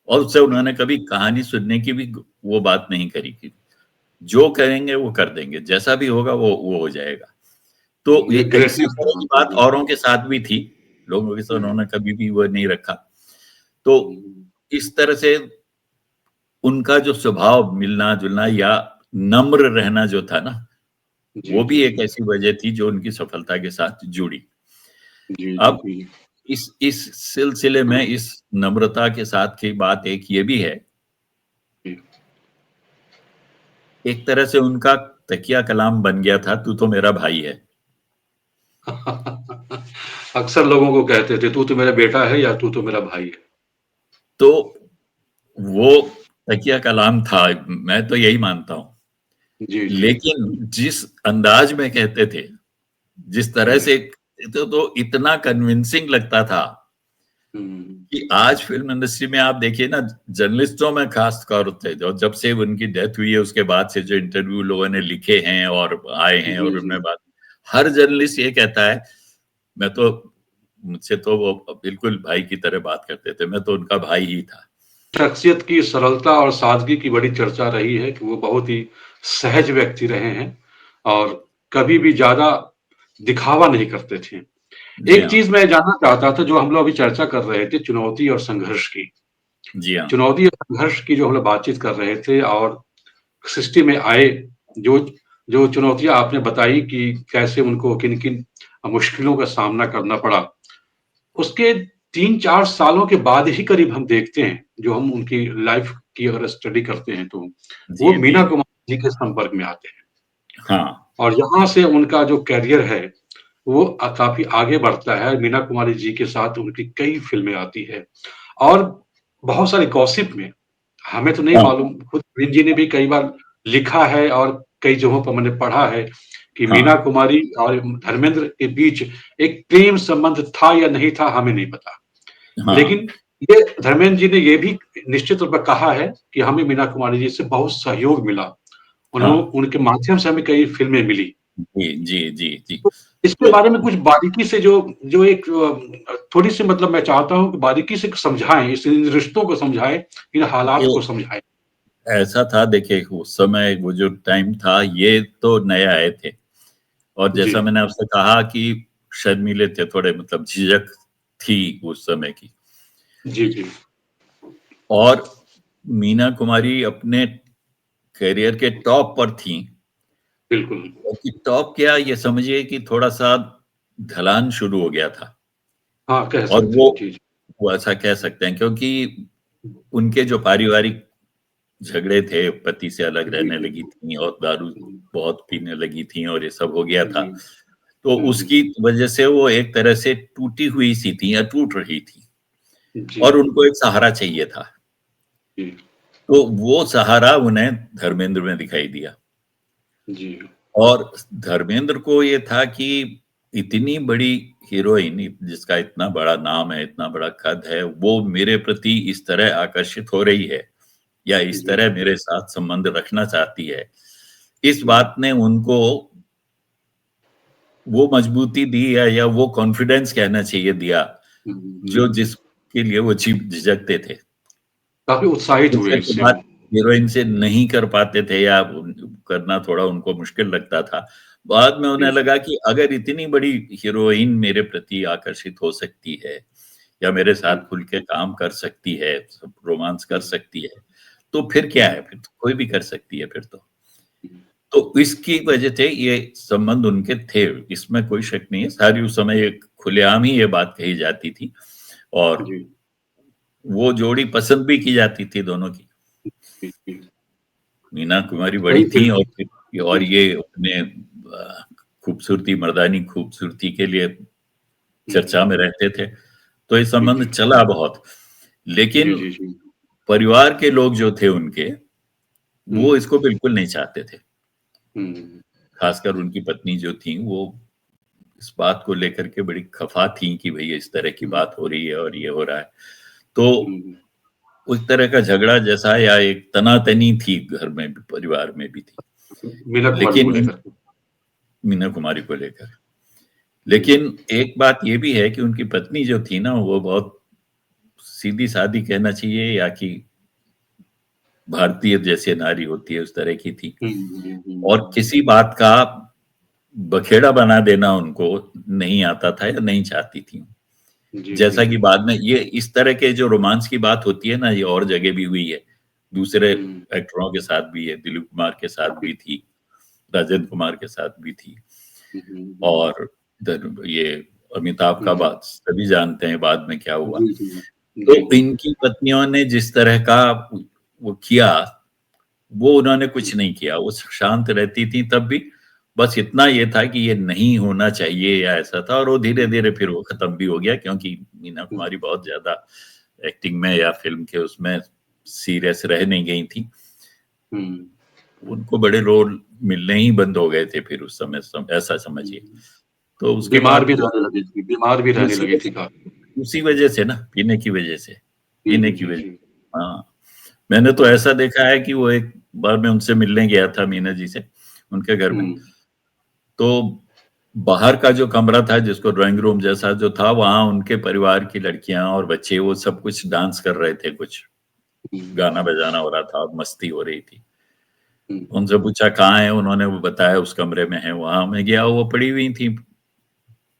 S2: और उससे उन्होंने कभी कहानी सुनने की भी वो बात नहीं करी कि जो करेंगे वो कर देंगे, जैसा भी होगा वो हो जाएगा। तो
S1: ये
S2: इसी
S1: ग्रेटनेस
S2: तरह
S1: था
S2: की
S1: उनका।
S2: बात
S1: जी,
S2: औरों के साथ भी थी, लोगों के साथ
S1: हम्म,
S2: उन्होंने कभी भी वो नहीं रखा। तो
S1: हम्म,
S2: इस तरह से उनका जो स्वभाव मिलना जुलना या नम्र रहना जो था ना,
S1: जी,
S2: वो
S1: जी,
S2: भी एक
S1: जी,
S2: ऐसी वजह थी जो उनकी सफलता के साथ जुड़ी।
S1: जी, जी,
S2: अब
S1: जी,
S2: इस सिलसिले में इस नम्रता के साथ की बात एक ये भी है,
S1: जी।
S2: एक तरह से उनका तकिया कलाम बन गया था, तू तो मेरा भाई है।
S1: अक्सर लोगों को कहते थे, तू तो मेरा बेटा है या तू तो मेरा भाई है।
S2: तो वो तकिया कलाम था, मैं तो यही मानता हूँ।
S1: जी, जी,
S2: लेकिन जिस अंदाज में कहते थे, जिस तरह
S1: जी,
S2: से, तो इतना कन्विंसिंग लगता था
S1: हम्म,
S2: कि आज फिल्म इंडस्ट्री में आप देखिए ना, जर्नलिस्टों में खास तौर से, जो जब से उनकी डेथ हुई है उसके बाद से जो इंटरव्यू लोगों ने लिखे हैं और आए हैं
S1: जी,
S2: और
S1: जी।
S2: उनमें बात, हर जर्नलिस्ट ये कहता है, मैं तो, मुझसे तो वो बिल्कुल भाई की तरह बात करते थे, मैं तो उनका भाई ही था।
S1: शख्सियत की सरलता और सादगी की बड़ी चर्चा रही है कि वो बहुत ही सहज व्यक्ति रहे हैं और कभी भी ज़्यादा दिखावा नहीं करते थे।
S2: जी
S1: एक
S2: हाँ,
S1: चीज़ मैं जानना चाहता था, जो हम लोग अभी चर्चा कर रहे थे, चुनौती और संघर्ष की।
S2: जी हाँ,
S1: चुनौती और संघर्ष की जो हम लोग बातचीत कर रहे थे और सृष्टि में आए, जो जो चुनौतियाँ आपने बताई कि कैसे उनको किन-किन मुश्किलों का सामना करना पड़ा। उसके 3-4 सालों के बाद ही करीब हम देखते हैं, जो हम उनकी लाइफ़ की अगर स्टडी करते हैं तो, वो
S2: जी, जी,
S1: मीना कुमारी जी के संपर्क में आते हैं
S2: हाँ,
S1: और यहाँ से उनका जो करियर है, वो काफ़ी आगे बढ़ता है। मीना कुमारी जी के साथ उनकी कई फ़िल्में आती हैं और बहुत सारे गॉसिप में, हमें तो नहीं
S2: हाँ,
S1: मालूम, खुद नवीन जी ने भी कई बार लिखा है और कई जगहों पर मैंने पढ़ा है कि मीना
S2: हाँ,
S1: कुमारी और धर्मेंद्र के बीच एक प्रेम संबंध था या नहीं था, हमें नहीं पता।
S2: हाँ,
S1: लेकिन ये धर्मेंद्र जी ने ये भी निश्चित तौर पर कहा है कि हमें मीना कुमारी जी से बहुत सहयोग मिला।
S2: हाँ,
S1: उनके माध्यम से हमें कई फ़िल्में मिली।
S2: जी, जी, जी, जी।
S1: तो इसके
S2: तो
S1: बारे में कुछ बारीकी से जो जो एक थोड़ी-सी मतलब मैं चाहता हूँ कि बारीकी से समझाएँ, इस इन रिश्तों को समझाएँ, इन हालात
S2: ये
S1: को समझाएँ।
S2: ऐसा था, देखिए उस समय वो जो टाइम था, ये तो नए आए थे, और
S1: जी।
S2: जैसा मैंने आपसे कहा कि शर्मीले थे थोड़े, मतलब झिझक थी उस समय की।
S1: जी, जी।
S2: और मीना कुमारी अपने करियर के टॉप पर थीं,
S1: बिल्कुल।
S2: कि टॉप क्या, ये समझिए कि थोड़ा-सा ढलान शुरू हो गया था।
S1: हाँ, कह
S2: और
S1: सकते हैं। जी, जी।
S2: वो ऐसा कह सकते हैं, क्योंकि उनके जो पारिवारिक झगड़े थे, पति से अलग
S1: जी,
S2: रहने
S1: जी।
S2: लगी थीं और दारू
S1: हुँ,
S2: बहुत पीने लगी थीं और ये सब हो गया था।
S1: जी।
S2: तो
S1: हुँ, हुँ।
S2: उसकी वजह से वो एक तरह से टूटी हुई सी थीं या टूट रही थीं,
S1: जी,
S2: और उनको एक सहारा चाहिए था।
S1: जी,
S2: तो वो सहारा उन्हें धर्मेंद्र में दिखाई दिया।
S1: जी।
S2: और धर्मेंद्र को ये था कि इतनी बड़ी हीरोइन, जिसका इतना बड़ा नाम है, इतना बड़ा कद है, वो मेरे प्रति इस तरह आकर्षित हो रही है या इस
S1: जी,
S2: तरह मेरे साथ संबंध रखना चाहती है। इस
S1: जी।
S2: बात ने उनको वो मजबूती दी, या वो कॉन्फिडेंस कहना चाहिए दिया,
S1: हुँ, जी।
S2: जो जिसके लिए वो झिझकते थे।
S1: काफ़ी उत्साहित हुए
S2: मिलने के
S1: इससे
S2: बाद
S1: वो।
S2: हीरोइन से नहीं कर पाते थे या करना थोड़ा उनको मुश्किल लगता था। बाद में उन्हें लगा कि अगर इतनी बड़ी हीरोइन मेरे प्रति आकर्षित हो सकती है या मेरे साथ खुल के काम कर सकती है, रोमांस कर सकती है, तो फिर क्या है? फिर तो कोई भी कर सकती है फिर तो। तो इसकी वजह से ये संबंध उनके थे, इसमें कोई शक नहीं है। सारी उस समय एक खुलेआम ही ये बात कही जाती थी और
S1: जी,
S2: वो जोड़ी पसंद भी की जाती थी दोनों की।
S1: जी, जी।
S2: मीना कुमारी बड़ी
S1: वही
S2: थी
S1: फिर
S2: और ये अपने खूबसूरती, मर्दानी खूबसूरती के लिए चर्चा में रहते थे। तो ये
S1: जी,
S2: संबंध
S1: जी।
S2: चला बहुत।
S1: जी,
S2: लेकिन
S1: जी, जी।
S2: परिवार के लोग जो थे उनके, वो
S1: हुँ,
S2: इसको बिल्कुल नहीं चाहते थे।
S1: हुँ,
S2: खासकर उनकी पत्नी जो थी, वो इस बात को लेकर के बड़ी खफा थी कि भई इस तरह की
S1: हुँ,
S2: बात हो रही है और ये हो रहा है। तो
S1: हुँ।
S2: उस तरह का झगड़ा जैसा या एक तनातनी थी घर में भी, परिवार में भी थी।
S1: मीना कुमारी को
S2: लेकिन
S1: लेकर के।
S2: मीना कुमारी को लेकर।
S1: हुँ,
S2: लेकिन एक बात ये भी है कि उनकी पत्नी जो थी ना, वो बहुत सीधी-सादी कहना चाहिए या कि भारतीय जैसे नारी होती है, उस तरह की थी।
S1: हुँ, हुँ,
S2: और
S1: हुँ,
S2: किसी बात का बखेड़ा बना देना उनको नहीं आता था या नहीं चाहती थी।
S1: जी, जी।
S2: जैसा कि बाद में ये इस तरह के जो रोमांस की बात होती है ना, ये और जगह भी हुई है। दूसरे
S1: हुँ,
S2: एक्टरों के साथ भी है, दिलीप कुमार के साथ
S1: जी।
S2: भी थी, राजेंद्र कुमार के साथ भी थी
S1: हुँ, हुँ, हुँ,
S2: और ये अमिताभ का
S1: हुँ।
S2: बात सभी जानते हैं बाद में क्या हुआ।
S1: जी, जी।
S2: तो
S1: जी।
S2: इनकी पत्नियों ने जिस तरह का वो किया, वो उन्होंने कुछ नहीं किया। वो शांत रहती थी तब भी, बस इतना ये था कि ये नहीं होना चाहिए या ऐसा था और वो
S1: हुँ,
S2: धीरे-धीरे फिर वो खत्म भी हो गया क्योंकि मीना
S1: हुँ,
S2: कुमारी बहुत ज़्यादा एक्टिंग में या फ़िल्म के उसमें सीरियस रह नहीं गई थी।
S1: हुँ,
S2: उनको बड़े रोल मिलने ही बंद हो गए थे फिर उस समय ऐसा समझिए।
S1: हुँ।
S2: तो उसके
S1: बीमार भी
S2: बाद
S1: रहने लगी थी, बीमार भी रहने
S2: उसी
S1: लगी थी
S2: वजह
S1: काफ़ी।
S2: उसी वजह से ना, पीने की वजह से,
S1: जी,
S2: पीने
S1: जी,
S2: की
S1: जी,
S2: वजह।
S1: जी।
S2: हाँ। मैंने तो
S1: हुँ,
S2: ऐसा देखा है कि वो एक बार मैं उनसे मिलने गया था मीना जी से, उनके घर में।
S1: हुँ,
S2: तो बाहर का जो कमरा था जिसको ड्राइंग रूम जैसा जो था, वहाँ उनके परिवार की लड़कियाँ और बच्चे वो सब कुछ डांस कर रहे थे कुछ,
S1: हुँ,
S2: गाना बजाना हो रहा था और मस्ती हो रही थी।
S1: हुँ,
S2: उनसे पूछा कहाँ हैं? उन्होंने वो बताया उस कमरे में हैं, वहाँ मैं गया वो पड़ी हुई थी,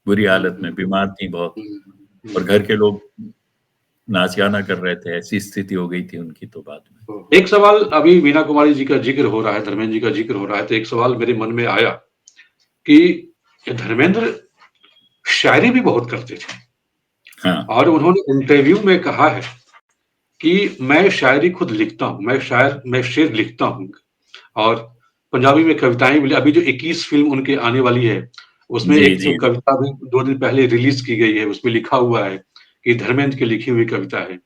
S2: बुरी
S1: हुँ,
S2: हालत में,
S1: हुँ,
S2: बीमार थी बहुत
S1: हुँ,
S2: और
S1: हुँ।
S2: घर के लोग नाच गाना कर रहे थे, ऐसी स्थिति हो गई थी उनकी तो बाद में।
S1: तो एक सवाल अभी मीना कुमारी जी का ज़िक्र हो रहा है, धर्मेंद्र जी का ज़िक्र हो रहा है, तो एक सवाल मेरे मन में आया कि धर्मेंद्र शायरी भी बहुत करते थे
S2: हाँ,
S1: और उन्होंने इंटरव्यू में कहा है कि मैं शायरी खुद लिखता हूँ, मैं शेर लिखता हूँ और पंजाबी में कविताएँ भी अभी जो 21 फ़िल्म उनकी आने वाली है, उसमें
S2: जी,
S1: एक जो
S2: जी, जी।
S1: कविता अभी 2 दिन पहले रिलीज़ की गई है, उसमें लिखा हुआ है कि धर्मेंद्र की लिखी हुई कविता है।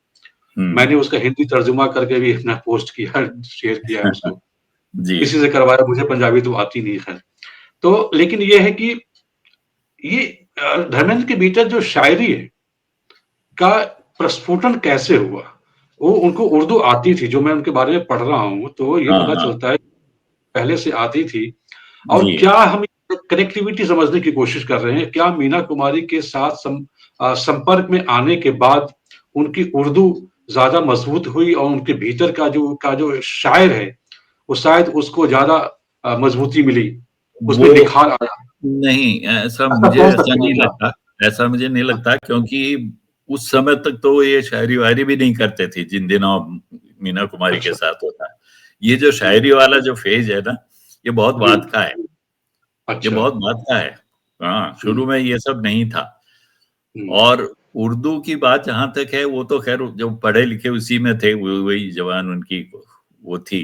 S2: हुँ।
S1: मैंने उसका हिंदी तर्जुमा करके भी अपना पोस्ट किया है, शेयर किया है उसको।
S2: जी।
S1: किसी से करवाया, मुझे पंजाबी तो आती नहीं खैर। तो लेकिन ये है कि ये धर्मेंद्र के भीतर जो शायरी है, का प्रस्फुटन कैसे हुआ? वो उनको उर्दू आती थी, जो मैं उनके बारे में पढ़ रहा हूँ, तो ये
S2: हाँ,
S1: पता
S2: हाँ।
S1: चलता है पहले से आती थी और
S2: जी।
S1: क्या हम कनेक्टिविटी समझने की कोशिश कर रहे हैं? क्या मीना कुमारी के साथ संपर्क में आने के बाद उनकी उर्दू ज़्यादा मज़बूत हुई और उनके भीतर का जो शायर है, वो शायद उसको ज़्यादा मज़बूती मिली, उसमें
S2: वो
S1: निखार आया।
S2: नहीं, ऐसा
S1: ऐसा
S2: मुझे
S1: कह
S2: ऐसा
S1: सकते हैं
S2: नहीं
S1: क्या?
S2: लगता ऐसा मुझे नहीं
S1: हाँ,
S2: लगता क्योंकि उस समय तक तो ये शायरी-वायरी भी नहीं करते थे, जिन दिनों मीना कुमारी के
S1: अच्छा।
S2: साथ होता है। ये जो
S1: हुँ,
S2: शायरी वाला जो फ़ेज़ है ना, ये बहुत
S1: जी।
S2: बाद का है, ये
S1: अच्छा।
S2: बहुत बाद का है। हाँ,
S1: हुँ,
S2: शुरू में ये सब नहीं था
S1: हुँ,
S2: और उर्दू की बात जहाँ तक है, वो तो ख़ैर जो पढ़े-लिखे उसी में थे, वो वही ज़बान उनकी वो थी।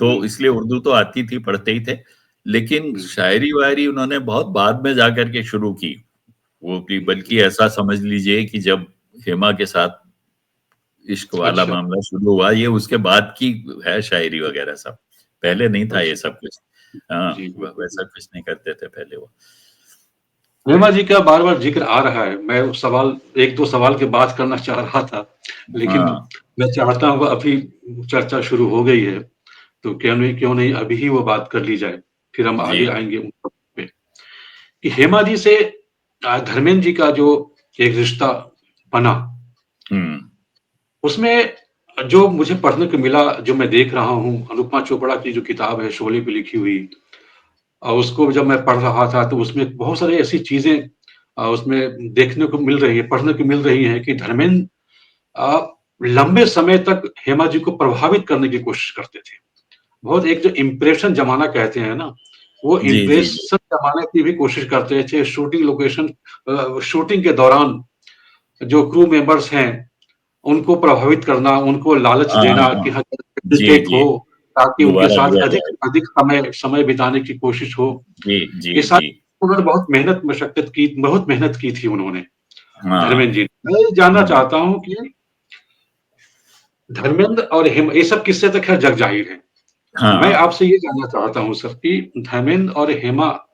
S1: हुँ,
S2: तो इसलिए उर्दू तो आती थी, पढ़ते ही थे। लेकिन
S1: हुँ,
S2: शायरी-वायरी उन्होंने बहुत बाद में जाकर के शुरू की। वो भी
S1: हुँ,
S2: बल्कि ऐसा समझ लीजिए कि जब हेमा के साथ इश्क वाला
S1: अच्छा।
S2: मामला शुरू हुआ, ये उसके बाद की है शायरी वगैरह सब। पहले नहीं था ये
S1: अच्छा।
S2: सब कुछ। हाँ,
S1: जी, जी, जी,
S2: वैसा
S1: जी।
S2: कुछ नहीं करते थे पहले वो।
S1: हेमा जी का बार-बार ज़िक्र आ रहा है। मैं वो सवाल 1-2 सवाल की बात करना चाह रहा था, लेकिन
S2: हाँ,
S1: मैं चाहता हूँ अभी चर्चा शुरू हो गई है, तो क्यों नहीं अभी ही वो बात कर ली जाए, फिर हम
S2: जी।
S1: आगे आएँगे उन सब पे। कि हेमा जी से धर्मेंद्र जी का जो एक रिश्ता बना,
S2: हुँ,
S1: उसमें जो मुझे पढ़ने को मिला, जो मैं देख रहा हूँ, अनुपमा चोपड़ा की जो किताब है शोले पे लिखी हुई, उसको जब मैं पढ़ रहा था तो उसमें बहुत सारी ऐसी चीज़ें उसमें देखने को मिल रही है, पढ़ने को मिल रही हैं कि धर्मेंद्र लंबे समय तक हेमा जी को प्रभावित करने की कोशिश करते थे। बहुत एक जो इम्प्रेशन ज़माना कहते हैं ना, वो
S2: जी जी जी
S1: इम्प्रेशन ज़माने की भी कोशिश करते थे। शूटिंग लोकेशन शूटिंग के दौरान जो क्रू मेंबर्स हैं, उनको प्रभावित करना, उनको लालच
S2: हाँ
S1: देना
S2: हाँ
S1: कि हाँ,
S2: जी
S1: टेक
S2: जी
S1: हो, ताकि उनके
S2: दोबारा
S1: साथ
S2: लिया
S1: अधिक
S2: जाए।
S1: अधिक समय समय बिताने की कोशिश हो।
S2: जी जी
S1: ये
S2: जी
S1: सारी उन्होंने बहुत मेहनत मशक्कत की, बहुत मेहनत की थी उन्होंने,
S2: हाँ
S1: धर्मेंद्र जी। मैं ये जानना
S2: हम्म,
S1: चाहता हूँ कि धर्मेंद्र और हेमा ये सब किस्से तो खैर जग जाहिर है। मैं
S2: हाँ
S1: आपसे ये जानना चाहता हूँ सर कि धर्मेंद्र और हेमा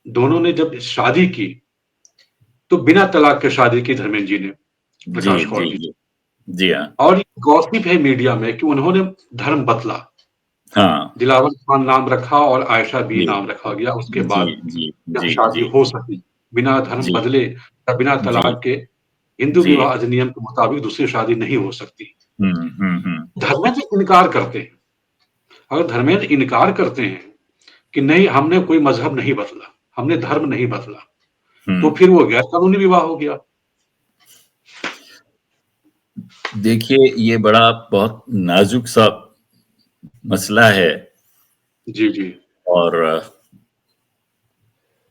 S1: दोनों ने जब शादी की, तो बिना तलाक के शादी की धर्मेंद्र जी ने,
S2: जी
S1: प्रकाश कौर
S2: जी
S1: जी।
S2: जी जी हाँ
S1: और गॉसिप है मीडिया में कि उन्होंने धर्म बदला।
S2: हाँ
S1: दिलावर खान नाम रखा और आयशा बी
S2: जी
S1: नाम रखा गया, उसके
S2: जी
S1: बाद
S2: जी
S1: यह
S2: जी
S1: शादी
S2: जी
S1: हो सकी। बिना धर्म
S2: जी
S1: बदले या बिना
S2: जी
S1: तलाक के हिंदू
S2: जी
S1: विवाह अधिनियम के मुताबिक दूसरी शादी नहीं हो सकती।
S2: हम्म।
S1: धर्मेंद्र इनकार करते हैं। अगर धर्मेंद्र इनकार करते हैं कि नहीं हमने कोई मज़हब नहीं बदला, हमने धर्म नहीं बदला, तो
S2: हम्म
S1: फिर वो गैर कानूनी विवाह हो गया।
S2: देखिए ये बड़ा बहुत नाजुक सा मसला है।
S1: जी, जी।
S2: और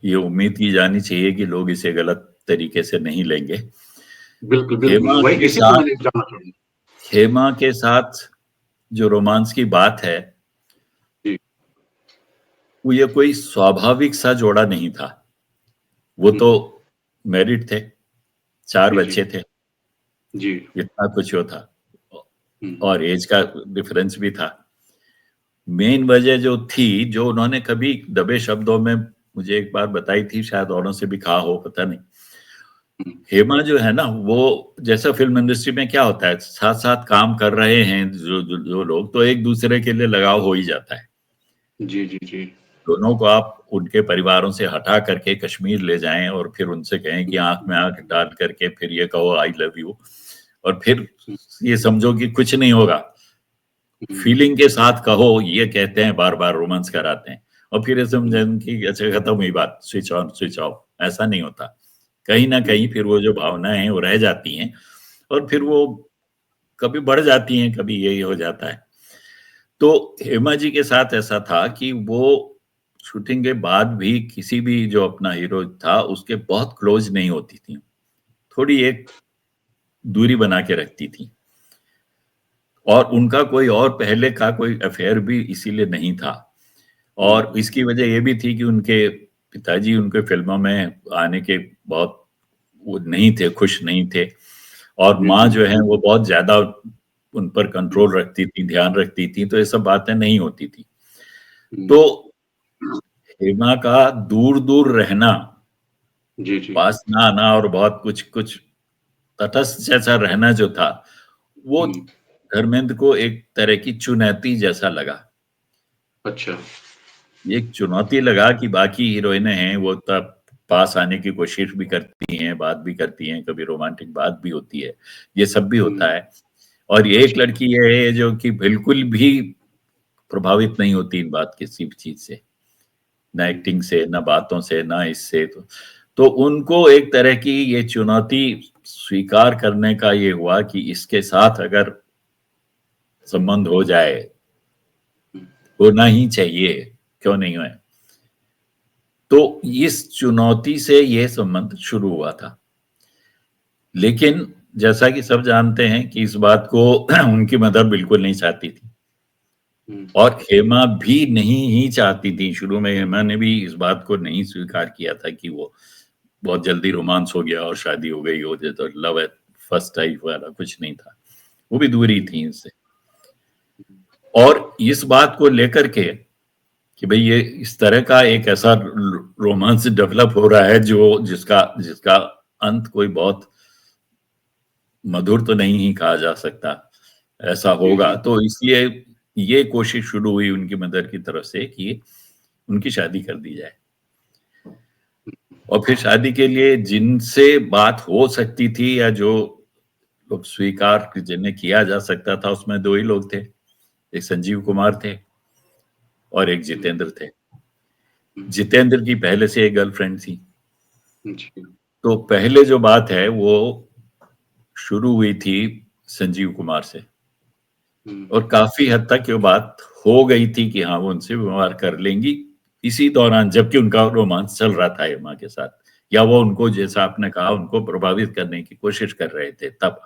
S2: ये उम्मीद की जानी चाहिए कि लोग इसे गलत तरीके से नहीं लेंगे।
S1: बिल्कुल, बिल्कुल।
S2: हेमा
S1: वही
S2: के
S1: इसीलिए
S2: साथ
S1: मैंने जानना चाहूँगा।
S2: हेमा के साथ जो रोमांस की बात है,
S1: जी।
S2: वो ये कोई स्वाभाविक सा जोड़ा नहीं था। वो
S1: हुँ,
S2: तो मैरिड थे, 4
S1: जी, जी।
S2: बच्चे थे,
S1: जी।
S2: इतना कुछ वो था
S1: हुँ,
S2: और एज का डिफरेंस भी था। मेन वजह जो थी, जो उन्होंने कभी दबे शब्दों में मुझे एक बार बताई थी, शायद औरों से भी कहा हो, पता नहीं।
S1: हुँ।
S2: हेमा जो है ना, वो जैसा फ़िल्म इंडस्ट्री में क्या होता है, साथ-साथ काम कर रहे हैं जो लोग, तो एक-दूसरे के लिए लगाव हो ही जाता है।
S1: जी, जी, जी।
S2: दोनों को आप उनके परिवारों से हटा करके कश्मीर ले जाएँ और फिर उनसे कहें कि आँख में आँख डाल करके फिर ये कहो आई लव यू और फिर
S1: हुँ,
S2: ये समझो कि कुछ नहीं होगा।
S1: हुँ,
S2: फीलिंग के साथ कहो, ये कहते हैं बार-बार रोमांस कराते हैं और फिर ये
S1: हुँ,
S2: समझें कि अच्छा खत्म हुई बात, स्विच ऑन, स्विच ऑफ, ऐसा नहीं होता। कहीं न
S1: हुँ,
S2: कहीं फिर वो जो भावनाएँ हैं वो रह जाती हैं और फिर वो कभी बढ़ जाती हैं, कभी यही हो जाता है। तो हेमा जी के साथ ऐसा था कि वो शूटिंग के बाद भी किसी भी जो अपना हीरो था, उसके बहुत क्लोज़ नहीं होती थीं। थोड़ी एक दूरी बना के रखती थीं और उनका कोई और पहले का कोई अफ़ेयर भी इसीलिए नहीं था।
S1: हुँ,
S2: और इसकी वजह ये भी थी कि उनके पिताजी उनके फ़िल्मों में आने के बहुत वो नहीं थे, खुश नहीं थे और
S1: जी,
S2: माँ
S1: जी।
S2: जो है वो बहुत ज़्यादा उन पर
S1: हुँ,
S2: कंट्रोल रखती थी, ध्यान रखती थी, तो ये सब बातें नहीं होती थी।
S1: हुँ।
S2: तो हेमा का दूर-दूर रहना,
S1: जी, जी।
S2: पास ना आना और बहुत कुछ-कुछ तटस्थ जैसा रहना जो था, वो
S1: हुँ,
S2: धर्मेंद्र को एक तरह की चुनौती जैसा लगा।
S1: अच्छा।
S2: एक चुनौती लगा कि बाकी हीरोइनें हैं, वो तब पास आने की कोशिश भी करती हैं, बात भी करती हैं, कभी रोमांटिक बात भी होती है, ये सब भी
S1: हुँ,
S2: होता है। और ये एक
S1: अच्छा।
S2: लड़की ये है जो कि बिल्कुल भी प्रभावित नहीं होती इन बात किसी भी चीज़ से, ना
S1: हुँ,
S2: एक्टिंग से, ना बातों से, ना इससे तो उनको एक तरह की ये चुनौती स्वीकार करने का ये हुआ कि इसके साथ अगर संबंध हो जाए,
S1: हुँ,
S2: होना ही चाहिए, क्यों नहीं है? तो इस चुनौती से ये संबंध शुरू हुआ था। लेकिन जैसा कि सब जानते हैं कि इस बात को उनकी मदर बिल्कुल नहीं चाहती थी
S1: हुँ,
S2: और हेमा भी नहीं ही चाहती थी। शुरू में हेमा ने भी इस बात को नहीं स्वीकार किया था कि वो बहुत जल्दी रोमांस हो गया और शादी हो गई हो, तो लव एट फर्स्ट टाइप वाला कुछ नहीं था। वो भी दूरी
S1: हुँ,
S2: थी इनसे। और इस बात को लेकर के कि भई ये इस तरह का एक ऐसा रोमांस डेवलप हो रहा है जो जिसका जिसका अंत कोई बहुत मधुर तो नहीं ही कहा जा सकता, ऐसा
S1: जी,
S2: होगा।
S1: जी।
S2: तो इसलिए ये कोशिश शुरू हुई उनकी मदर की तरफ से कि उनकी शादी कर दी जाए। और फिर शादी के लिए जिनसे बात हो सकती थी या जो लोग स्वीकार जिन्हें किया जा सकता था उसमें दो ही लोग थे, एक संजीव कुमार थे और एक जितेंद्र थे। जितेंद्र की पहले से एक गर्लफ्रेंड थी।
S1: जी।
S2: तो पहले जो बात है वो शुरू हुई थी संजीव कुमार से और काफी हद तक ये बात हो गई थी कि हाँ वो उनसे व्यवहार कर लेंगी इसी दौरान, जबकि उनका रोमांस चल रहा था एमा के साथ, या वो उनको जैसा आपने कहा उनको प्रभावित करने की कोशिश कर रहे थे तब।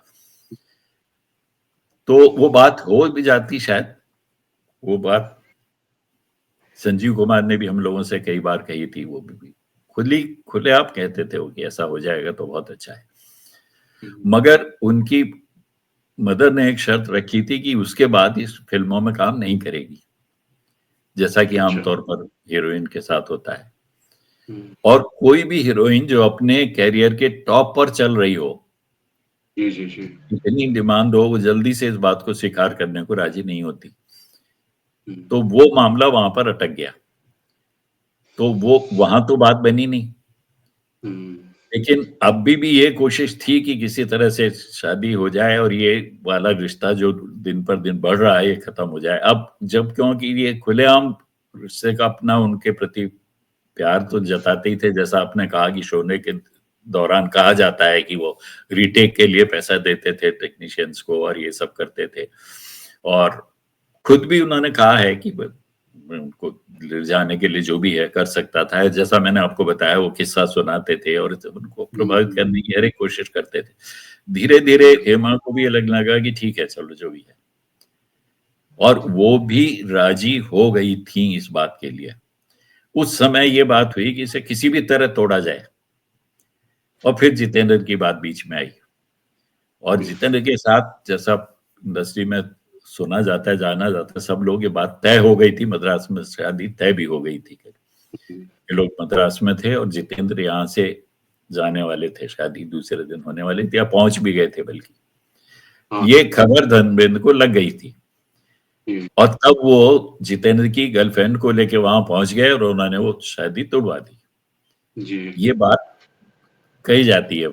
S2: तो वो बात हो भी जाती शायद, वो बात संजीव कुमार ने भी हम लोगों से कई बार कही थी, वो भी खुले आप कहते थे वो कि ऐसा हो जाएगा तो बहुत अच्छा है। मगर उनकी मदर ने एक शर्त रखी थी कि उसके बाद इस फिल्मों में काम नहीं करेगी, जैसा कि आमतौर पर हीरोइन के साथ होता है। और कोई भी हीरोइन जो अपने कैरियर के टॉप पर चल रही हो,
S1: जी, जी, जी।
S2: इतनी डिमांड हो, वो जल्दी से इस बात को स्वीकार करने को राजी नहीं होती। तो वो मामला वहां पर अटक गया। तो वो वहां तो बात बनी नहीं, लेकिन अब भी ये कोशिश थी कि किसी तरह से शादी हो जाए और ये वाला रिश्ता जो दिन पर दिन बढ़ रहा है ये खत्म हो जाए। अब जब क्योंकि ये खुलेआम रिश्ते का अपना उनके प्रति प्यार तो जताते ही थे, जैसा आपने कहा कि शोने के दौरान कहा जाता है कि वो रीटेक के लिए पैसा देते थे टेक्नीशियंस को और ये सब करते थे। और खुद भी उन्होंने कहा है कि उनको ले जाने के लिए जो भी है कर सकता था, जैसा मैंने आपको बताया वो किस्सा सुनाते थे और उनको प्रभावित करने की हर एक कोशिश करते थे। धीरे धीरे हेमा को भी अलग लगा कि ठीक है चलो जो भी है, और वो भी राजी हो गई थी इस बात के लिए। उस समय ये बात हुई कि इसे किसी भी तरह तोड़ा जाए, और फिर जितेंद्र की बात बीच में आई। और जितेंद्र के साथ जैसा इंडस्ट्री में सुना जाता है, जाना जाता है, सब लोग ये बात तय हो गई थी, मद्रास में शादी तय भी हो गई थी। ये लोग मद्रास में थे और जितेंद्र यहाँ से जाने वाले थे, शादी दूसरे दिन होने वाली थी या पहुंच भी गए थे बल्कि। ये खबर धर्मेंद्र को लग गई थी और तब वो जितेंद्र की गर्लफ्रेंड को लेके वहां पहुंच गए और उन्होंने वो शादी तोड़वा दी। ये बात कही जाती है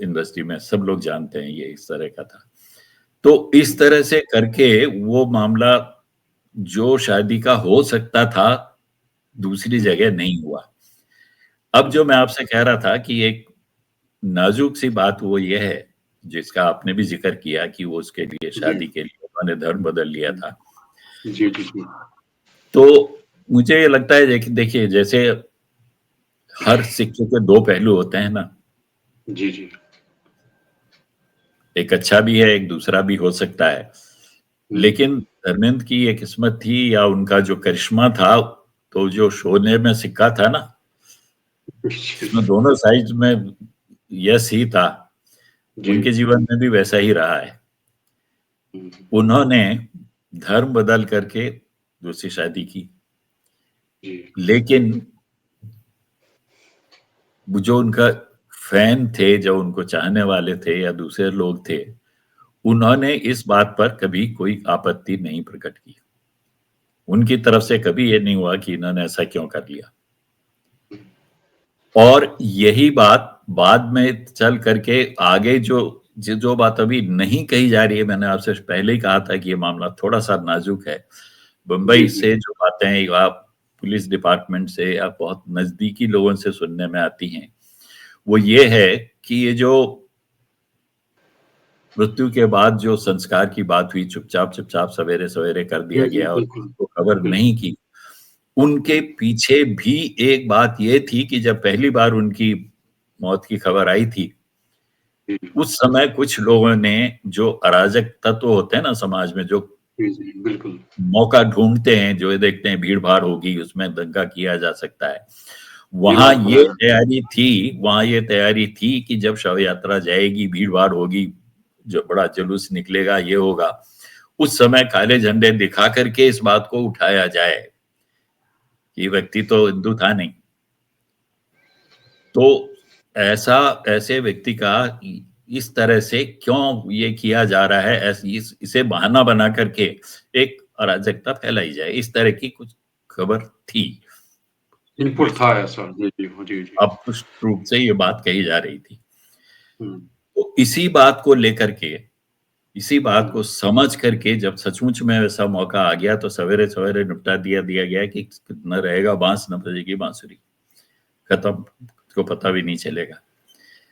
S2: इंडस्ट्री में, सब लोग जानते हैं ये इस तरह का था। तो इस तरह से करके वो मामला जो शादी का हो सकता था दूसरी जगह नहीं हुआ। अब जो मैं आपसे कह रहा था कि एक नाजुक सी बात वो ये है जिसका आपने भी जिक्र किया कि वो उसके लिए शादी के लिए उन्होंने धर्म बदल लिया था।
S1: जी, जी, जी।
S2: तो मुझे लगता है देखिए जैसे हर सिक्के के दो पहलू होते हैं ना।
S1: जी, जी।
S2: एक अच्छा भी है, एक दूसरा भी हो सकता है। लेकिन धर्मेंद्र की ये किस्मत थी या उनका जो करिश्मा था, तो जो शोले में सिक्का था ना, उसमें दोनों साइड में यस ही था। उनके जीवन में भी वैसा ही रहा है। उन्होंने धर्म बदल करके दूसरी शादी की, लेकिन जो उनका फैन थे, जो उनको चाहने वाले थे या दूसरे लोग थे, उन्होंने इस बात पर कभी कोई आपत्ति नहीं प्रकट की। उनकी तरफ से कभी ये नहीं हुआ कि इन्होंने ऐसा क्यों कर लिया। और यही बात बाद में चल करके आगे जो बात अभी नहीं कही जा रही है, मैंने आपसे पहले ही कहा था कि ये मामला थोड़ा सा नाजुक है। बंबई से जो बातें आप पुलिस डिपार्टमेंट से या बहुत नजदीकी लोगों से सुनने में आती हैं, वो ये है कि ये जो मृत्यु के बाद जो संस्कार की बात हुई, चुपचाप सवेरे सवेरे कर दिया गया और तो खबर नहीं की। उनके पीछे भी एक बात ये थी कि जब पहली बार उनकी मौत की खबर आई थी, उस समय कुछ लोगों ने, जो अराजक तत्व होते हैं ना समाज में, जो
S1: बिल्कुल
S2: मौका ढूंढते हैं, जो देखते हैं भीड़ भाड़ होगी उसमें दंगा किया जा सकता है, वहां ये तैयारी थी कि जब शव यात्रा जाएगी, भीड़ भाड़ होगी, जो बड़ा जुलूस निकलेगा, ये होगा, उस समय काले झंडे दिखा करके इस बात को उठाया जाए कि व्यक्ति तो हिंदू था नहीं। तो ऐसे व्यक्ति का इस तरह से क्यों ये किया जा रहा है, इसे बहाना बना करके एक अराजकता फैलाई जाए, इस तरह की कुछ खबर थी,
S1: इनपुट था ऐसा। जी, जी, जी, जी।
S2: अब स्पष्ट रूप से ये बात कही जा रही थी। तो इसी बात को लेकर के, इसी बात को समझ करके जब सचमुच में वैसा मौका आ गया तो सवेरे-सवेरे निपटा दिया गया कि न रहेगा बाँस न बजेगी बाँसुरी। खत्म, को पता भी नहीं चलेगा।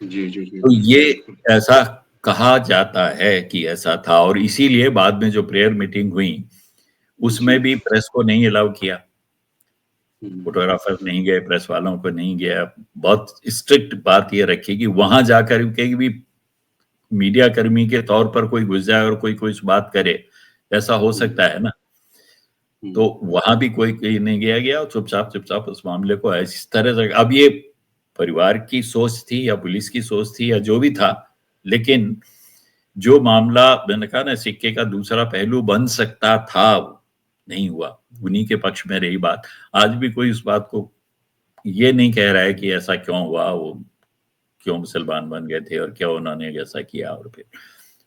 S1: जी, जी, जी,
S2: तो ये
S1: बिल्कुल।
S2: ऐसा कहा जाता है कि ऐसा था और इसीलिए बाद में जो प्रेयर मीटिंग हुई, उसमें
S1: जी।
S2: भी प्रेस को नहीं अलाउ किया।
S1: हुँ,
S2: फोटोग्राफर नहीं गए, प्रेस वालों को नहीं गया। बहुत स्ट्रिक्ट बात ये रखी कि वहाँ जाकर के भी मीडिया कर्मी के तौर पर कोई घुस जाए और कोई कुछ बात करे, ऐसा हो
S1: हुँ,
S2: सकता है ना? तो
S1: हुँ,
S2: वहाँ भी कोई कहीं नहीं गया और चुपचाप उस मामले को इस तरह से अब ये परिवार की सोच थी या पुलिस की सोच थी या जो भी था, लेकिन जो मामला मैंने कहा ना सिक्के का दूसरा पहलू बन सकता था, नहीं हुआ। उन्हीं के पक्ष में रही बात। आज भी कोई उस बात को ये नहीं कह रहा है कि ऐसा क्यों हुआ, वो क्यों मुसलमान बन गए थे और क्यों उन्होंने ऐसा किया और फिर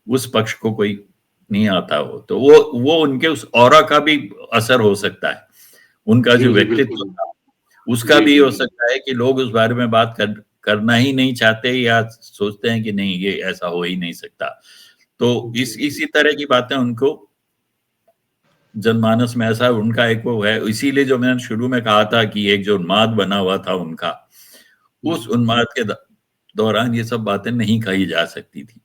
S2: उस पक्ष को कोई नहीं आता हो। तो वो उनके उस ऑरा का भी असर हो सकता है। उनका जो
S1: जी, जी,
S2: व्यक्तित्व
S1: बिल्कुल।
S2: था, उसका
S1: जी,
S2: भी
S1: जी,
S2: हो
S1: जी।
S2: सकता है कि लोग उस बारे में बात करना ही नहीं चाहते या सोचते हैं कि नहीं ये ऐसा हो ही नहीं सकता। तो
S1: जी,
S2: इसी तरह की बातें उनको जनमानस में ऐसा उनका एक वो है, इसीलिए जो मैंने शुरू में कहा था कि एक जो उन्माद बना हुआ था उनका, उस
S1: हुँ।
S2: उन्माद के दौरान ये सब बातें नहीं कही जा सकती थी।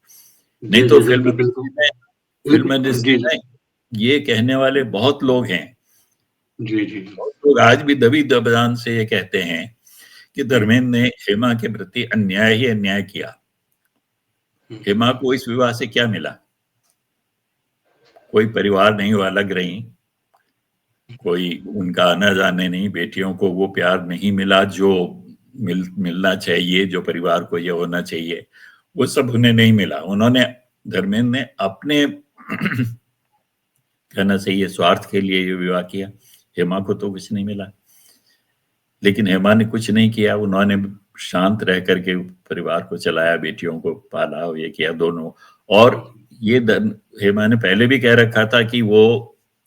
S2: नहीं
S1: जी,
S2: तो
S1: जी, बिल्कुल, बिल्कुल।
S2: फिल्म
S1: जी,
S2: इंडस्ट्री
S1: जी।
S2: में ये कहने वाले बहुत लोग हैं।
S1: जी, जी।
S2: बहुत लोग आज भी दबी दबदान से ये कहते हैं कि
S1: हुँ,
S2: धर्मेंद्र ने हेमा के प्रति अन्याय ही अन्याय किया।
S1: हुँ,
S2: हेमा को इस विवाह से क्या मिला? कोई परिवार नहीं, वो अलग रहीं। कोई उनका आना-जाने नहीं, बेटियों को वो प्यार नहीं मिला जो मिलना चाहिए, जो परिवार को ये होना चाहिए, वो सब उन्हें नहीं मिला। उन्होंने धर्मेंद्र ने अपने कहना चाहिए स्वार्थ के लिए ये विवाह किया। हेमा को तो कुछ नहीं मिला। लेकिन हेमा ने कुछ नहीं किया, उन्होंने शांत रह कर के परिवार को चलाया, बेटियों को पाला, ये किया दोनों। और ये हेमा ने पहले भी कह रखा था कि वो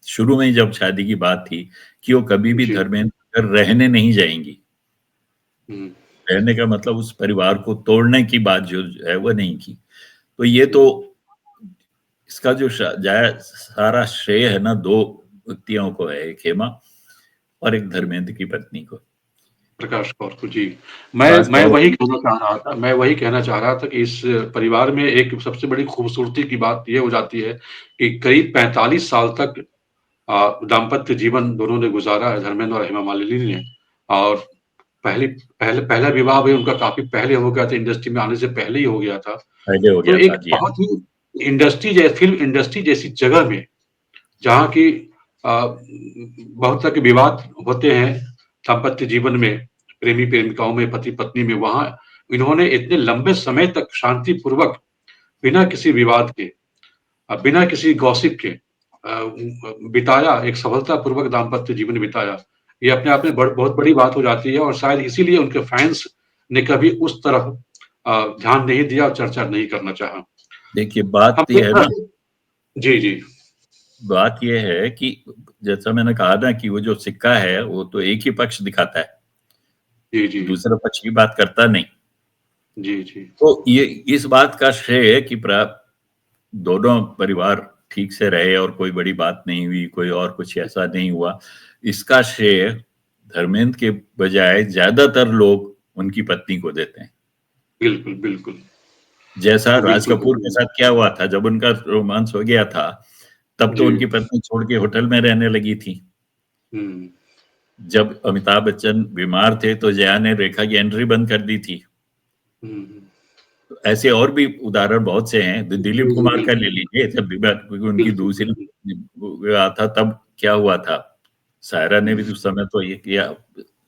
S2: शुरू में ही जब शादी की बात थी कि वो कभी भी
S1: जी।
S2: धर्मेंद्र के घर रहने नहीं जाएंगी।
S1: हुँ,
S2: रहने का मतलब उस परिवार को तोड़ने की बात जो है वो नहीं की। तो ये तो इसका जो सारा श्रेय है ना दो व्यक्तियों को है, एक हेमा और एक धर्मेंद्र की पत्नी को।
S1: प्रकाश कौर को, जी।
S2: खास
S1: मैं
S2: तौर
S1: वही कहना चाह रहा था कि इस परिवार में एक सबसे बड़ी खूबसूरती की बात ये हो जाती है कि करीब 45 साल तक दाम्पत्य जीवन दोनों ने गुज़ारा है, धर्मेंद्र और हेमा मालिनी ने। और पहला विवाह भी उनका काफ़ी पहले हो गया था, इंडस्ट्री में आने से पहले ही हो गया था।
S2: पहले हो
S1: तो
S2: गया था
S1: एक
S2: जी हाँ।
S1: बहुत ही फ़िल्म इंडस्ट्री जैसी जगह में, जहाँ की बहुत तरह के विवाद होते हैं दाम्पत्य जीवन में, प्रेमी-प्रेमिकाओं में, पति-पत्नी में, वहाँ इन्होंने इतने लंबे समय तक शांतिपूर्वक, बिना किसी विवाद के, बिना किसी गॉसिप के बिताया, एक सफलतापूर्वक दाम्पत्य जीवन बिताया। ये अपने आप में बहुत बड़ी बात हो जाती है और शायद इसीलिए उनके फैन्स ने कभी उस तरफ ध्यान नहीं दिया और चर्चा नहीं करना चाहा।
S2: देखिए
S1: हम
S2: बात ये
S1: एक
S2: है
S1: तरह
S2: ना,
S1: से जी, जी।
S2: बात ये है कि जैसा मैंने कहा ना कि वो जो सिक्का है वो तो एक ही पक्ष दिखाता है,
S1: जी, जी।
S2: दूसरा पक्ष की बात करता नहीं।
S1: जी, जी।
S2: तो ये इस बात का श्रेय है कि दोनों परिवार ठीक से रहे और कोई बड़ी बात नहीं हुई, कोई और कुछ ऐसा नहीं हुआ। इसका श्रेय धर्मेंद्र के बजाय ज्यादातर लोग उनकी पत्नी को देते हैं।
S1: बिल्कुल, बिल्कुल।
S2: जैसा राज
S1: बिल्कुल,
S2: कपूर के
S1: बिल्कुल।
S2: साथ क्या हुआ था जब उनका रोमांस हो गया था, तब तो
S1: जी।
S2: उनकी पत्नी छोड़ के होटल में रहने लगी थी।
S1: हुँ।
S2: जब अमिताभ बच्चन बीमार थे तो जया ने रेखा की एंट्री बंद कर दी थी।
S1: हुँ, हुँ।
S2: ऐसे और भी उदाहरण बहुत से हैं।
S1: जी,
S2: दिलीप
S1: जी,
S2: कुमार का ले
S1: बिल्कुल।
S2: लीजिए, जब क्योंकि उनकी
S1: बिल्कुल,
S2: दूसरी
S1: बिल्कुल।
S2: विवाह था तब क्या हुआ था? सायरा ने
S1: हुँ।
S2: भी उस समय तो ये किया,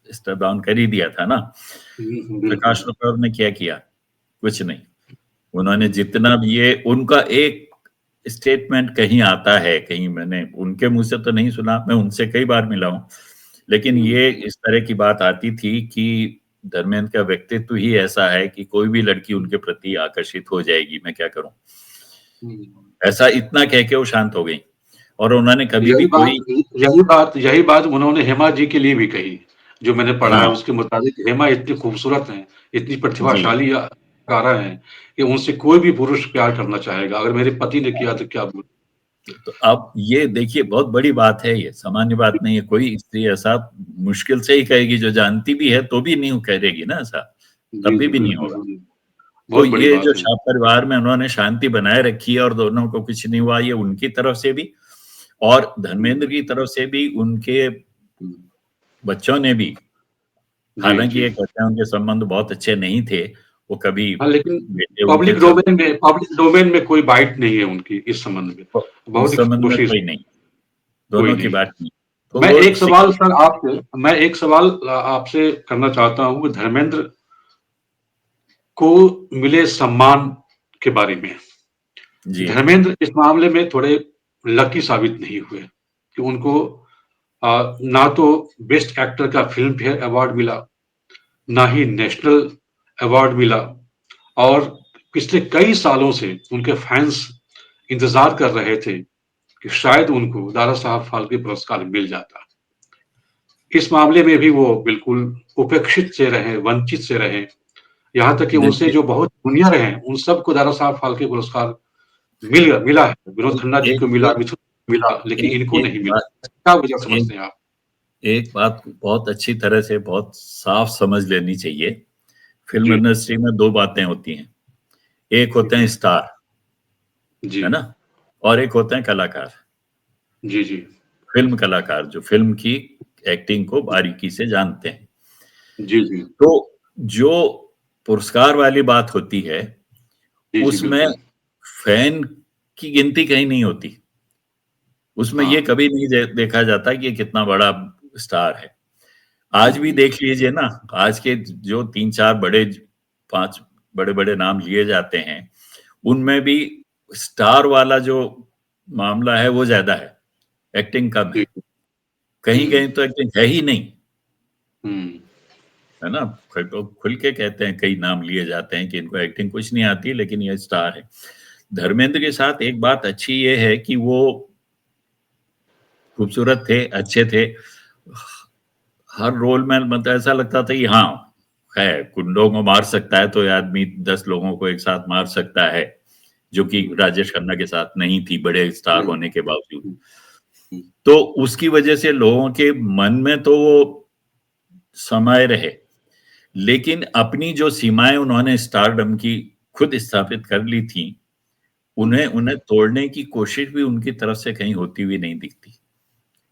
S2: स्टेप डाउन कर ही दिया था ना।
S1: हुँ, हुँ,
S2: प्रकाश
S1: बिल्कुल।
S2: राव ने क्या किया? कुछ नहीं। उन्होंने
S1: हुँ,
S2: जितना भी ये उनका एक स्टेटमेंट कहीं आता है, कहीं मैंने उनके मुँह से तो नहीं सुना, मैं उनसे कई बार मिला हूँ। लेकिन
S1: हुँ,
S2: ये इस तरह की बात आती थी कि धर्मेंद्र का व्यक्तित्व ही ऐसा है कि कोई भी लड़की
S1: हुँ,
S2: उनके प्रति आकर्षित हो जाएगी, मैं क्या करूँ?
S1: हुँ।
S2: ऐसा इतना कह के वो शांत हो गई और उन्होंने कभी भी कोई
S1: यही बात उन्होंने हेमा जी के लिए भी कही। जो मैंने पढ़ा है
S2: हाँ,
S1: उसके मुताबिक हेमा इतनी खूबसूरत हैं, इतनी
S2: जी,
S1: प्रतिभाशाली कारा हैं कि उनसे कोई भी पुरुष प्यार करना चाहेगा, अगर मेरे पति ने किया तो क्या बुरा।
S2: तो अब ये देखिए बहुत बड़ी बात है, ये सामान्य बात नहीं है। कोई स्त्री ऐसा मुश्किल से ही कहेगी, जो जानती भी है तो भी नहीं कहेगी ना ऐसा,
S1: जी,
S2: तब
S1: जी,
S2: भी नहीं
S1: बिल्कुल,
S2: होगा।
S1: बिल्कुल।
S2: तो
S1: बहुत बड़ी
S2: ये जो
S1: बात है।
S2: परिवार में उन्होंने शांति बनाए रखी है और दोनों को कुछ नहीं हुआ, ये उनकी तरफ से भी और धर्मेंद्र की तरफ से भी, उनके
S1: हुँ।
S2: बच्चों ने भी।
S1: जी,
S2: हालाँकि
S1: जी।
S2: ये कहते हैं उनके संबंध बहुत अच्छे नहीं थे, वो कभी
S1: हाँ, लेकिन
S2: बेटे उनके
S1: पब्लिक डोमेन में कोई बाइट नहीं है उनकी इस संबंध में। बहुत
S2: इस
S1: ही
S2: संबंध में
S1: खामोशी से,
S2: कोई नहीं,
S1: कोई
S2: दोनों की
S1: नहीं।
S2: बात नहीं। तो
S1: मैं
S2: वो
S1: एक सवाल सर आपसे मैं एक सवाल आपसे करना चाहता हूँ कि धर्मेंद्र को मिले सम्मान के बारे में।
S2: जी,
S1: धर्मेंद्र इस मामले में थोड़े लकी साबित नहीं हुए कि उनको ना तो बेस्ट एक्टर का फ़िल्म फेयर अवार्ड मिला, ना ही नेशनल अवार्ड मिला और पिछले कई सालों से उनके फैन्स इंतज़ार कर रहे थे कि शायद उनको दादा साहब फाल्के पुरस्कार मिल जाता। इस मामले में भी वो बिल्कुल उपेक्षित से रहे, वंचित से रहे। यहाँ तक कि उनसे
S2: देखिए
S1: जो बहुत जूनियर हैं, उन सबको दादा साहब फाल्के पुरस्कार मिला है। विनोद खन्ना जी को मिला,
S2: एक
S1: मिथुन को मिला, लेकिन
S2: एक
S1: इनको
S2: एक
S1: नहीं मिला।
S2: बात
S1: क्या वजह
S2: एक
S1: समझते हैं आप?
S2: एक बात बहुत अच्छी तरह से बहुत साफ समझ लेनी चाहिए। फ़िल्म
S1: जी,
S2: इंडस्ट्री में 2 बातें होती हैं। एक होते हैं स्टार,
S1: जी,
S2: है ना? और एक होते हैं कलाकार।
S1: जी, जी,
S2: फ़िल्म कलाकार जो फ़िल्म की एक्टिंग को बारीकी से जानते हैं।
S1: जी, जी,
S2: तो जो पुरस्कार वाली बात होती है,
S1: जी, जी,
S2: उसमें
S1: बिल्कुल।
S2: फैन की गिनती कहीं नहीं होती। उसमें ये
S1: हाँ,
S2: कभी नहीं देखा जाता कि ये कितना बड़ा स्टार है।
S1: हुँ,
S2: आज भी
S1: हुँ,
S2: देख लीजिए ना, आज के जो 3-4 5 बड़े-बड़े नाम लिए जाते हैं, उनमें भी स्टार वाला जो मामला है वो ज़्यादा है, एक्टिंग कम
S1: जी,
S2: है। कहीं-कहीं
S1: हुँ,
S2: तो एक्टिंग है ही नहीं,
S1: हुँ,
S2: है ना? कई लोग खुल के कहते हैं, कई नाम लिए जाते हैं कि इनको एक्टिंग कुछ नहीं आती, लेकिन ये स्टार है। धर्मेंद्र के साथ एक बात अच्छी ये है कि वो खूबसूरत थे, अच्छे थे। हर रोल में मतलब ऐसा लगता था कि हाँ, है, गुंडों को मार सकता है तो ये आदमी 10 लोगों को एक साथ मार सकता है, जो कि
S1: हुँ,
S2: राजेश खन्ना के साथ नहीं थी, बड़े स्टार
S1: हुँ,
S2: होने के बावजूद।
S1: हुँ, हुँ,
S2: तो उसकी वजह से लोगों के मन में तो वो समाये रहे, लेकिन अपनी जो सीमाएँ उन्होंने स्टारडम की खुद स्थापित कर ली थी, उन्हें
S1: हुँ,
S2: उन्हें तोड़ने की कोशिश भी उनकी तरफ से कहीं होती हुई नहीं दिखती।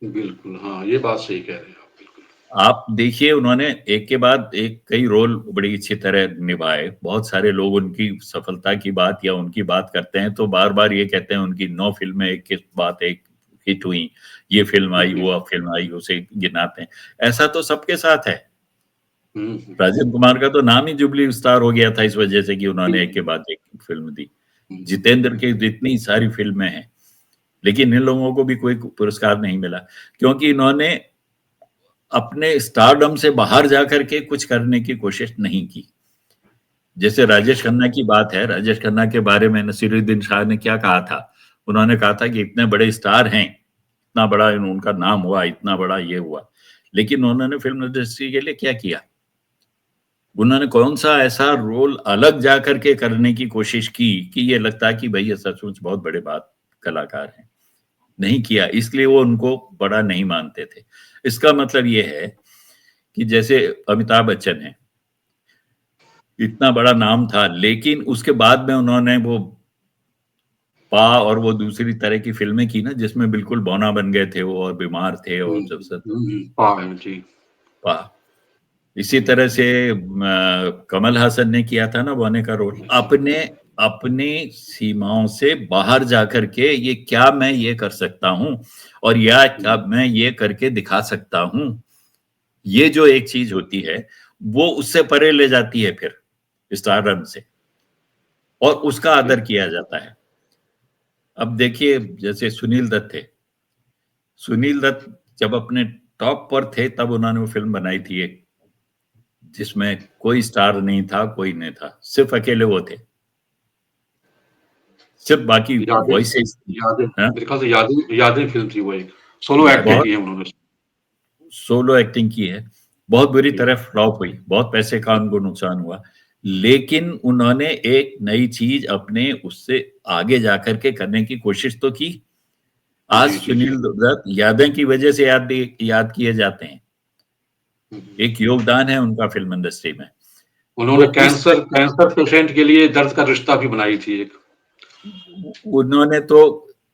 S1: बिल्कुल, हाँ, ये बात सही कह रहे हैं आप, बिल्कुल।
S2: आप देखिए उन्होंने एक के बाद एक कई रोल बड़ी अच्छी तरह निभाए। बहुत सारे लोग उनकी सफलता की बात या उनकी बात करते हैं तो बार-बार ये कहते हैं उनकी 9 फ़िल्में एक के बाद एक हिट हुई। ये फ़िल्म आई,
S1: जी,
S2: वो फ़िल्म आई, उसे गिनाते हैं। ऐसा तो सबके साथ है।
S1: हुँ, हुँ,
S2: राजेंद्र कुमार का तो नाम ही जुबली स्टार हो गया था इस वजह से कि उन्होंने एक के
S1: हुँ,
S2: बाद एक फ़िल्म दी।
S1: हुँ,
S2: जितेंद्र की जितनी सारी फ़िल्में हैं, लेकिन इन लोगों को भी कोई पुरस्कार नहीं मिला क्योंकि इन्होंने अपने स्टारडम से बाहर जाकर के कुछ करने की कोशिश नहीं की। जैसे राजेश खन्ना की बात है, राजेश खन्ना के बारे में नसीरुद्दीन शाह ने क्या कहा था? उन्होंने कहा था कि इतने बड़े स्टार हैं, इतना बड़ा उनका नाम हुआ, इतना बड़ा ये हुआ। लेकिन उन्होंने फ़िल्म इंडस्ट्री के लिए क्या किया? उन्होंने कौन-सा ऐसा रोल अलग जाकर के करने की कोशिश की कि ये लगता है कि भई ये सचमुच बहुत बड़े बात कलाकार हैं। नहीं किया, इसलिए वो उनको बड़ा नहीं मानते थे। इसका मतलब ये है कि जैसे अमिताभ बच्चन हैं, इतना बड़ा नाम था, लेकिन उसके बाद में उन्होंने वो पा और वो दूसरी तरह की फ़िल्में की ना, जिसमें बिल्कुल बौना बन गए थे वो और बीमार थे
S1: हुँ,
S2: और जब से
S1: हुँ, हुँ, पाए जी,
S2: पा इसी तरह से कमल हासन ने किया था ना बौने का रोल। अपने अपनी सीमाओं से बाहर जाकर के ये क्या मैं ये कर सकता हूँ और या क्या
S1: हुँ,
S2: मैं ये करके दिखा सकता हूँ। ये जो एक चीज़ होती है, वो उससे परे ले जाती है फिर स्टारडम से और उसका
S1: जी,
S2: आदर किया जाता है। अब देखिए जैसे सुनील दत्त थे। सुनील दत्त जब अपने टॉप पर थे तब उन्होंने वो फ़िल्म बनाई थी एक, जिसमें कोई स्टार नहीं था, कोई नहीं था। सिर्फ़ अकेले वो थे। सिर्फ़ बाकी
S1: यादें
S2: वॉइसेज़ थी।
S1: यादें
S2: हाँ,
S1: मेरे ख्याल से यादें फ़िल्म थी वो एक, सोलो एक्टिंग
S2: बहुत
S1: की है उन्होंने।
S2: सोलो एक्टिंग की है। बहुत बुरी
S1: जी,
S2: तरह फ्लॉप हुई। बहुत पैसे का उनको नुकसान हुआ। लेकिन उन्होंने एक नई चीज अपने उससे आगे जाकर के करने की कोशिश तो की। आज
S1: जी, जी, जी।
S2: सुनील दत्त यादें की वजह से याद किए जाते हैं। एक योगदान है उनका फिल्म इंडस्ट्री में।
S1: उन्होंने
S2: तो इस
S1: कैंसर कैंसर पेशेंट के लिए दर्द का रिश्ता भी बनाई थी एक।
S2: उन्होंने तो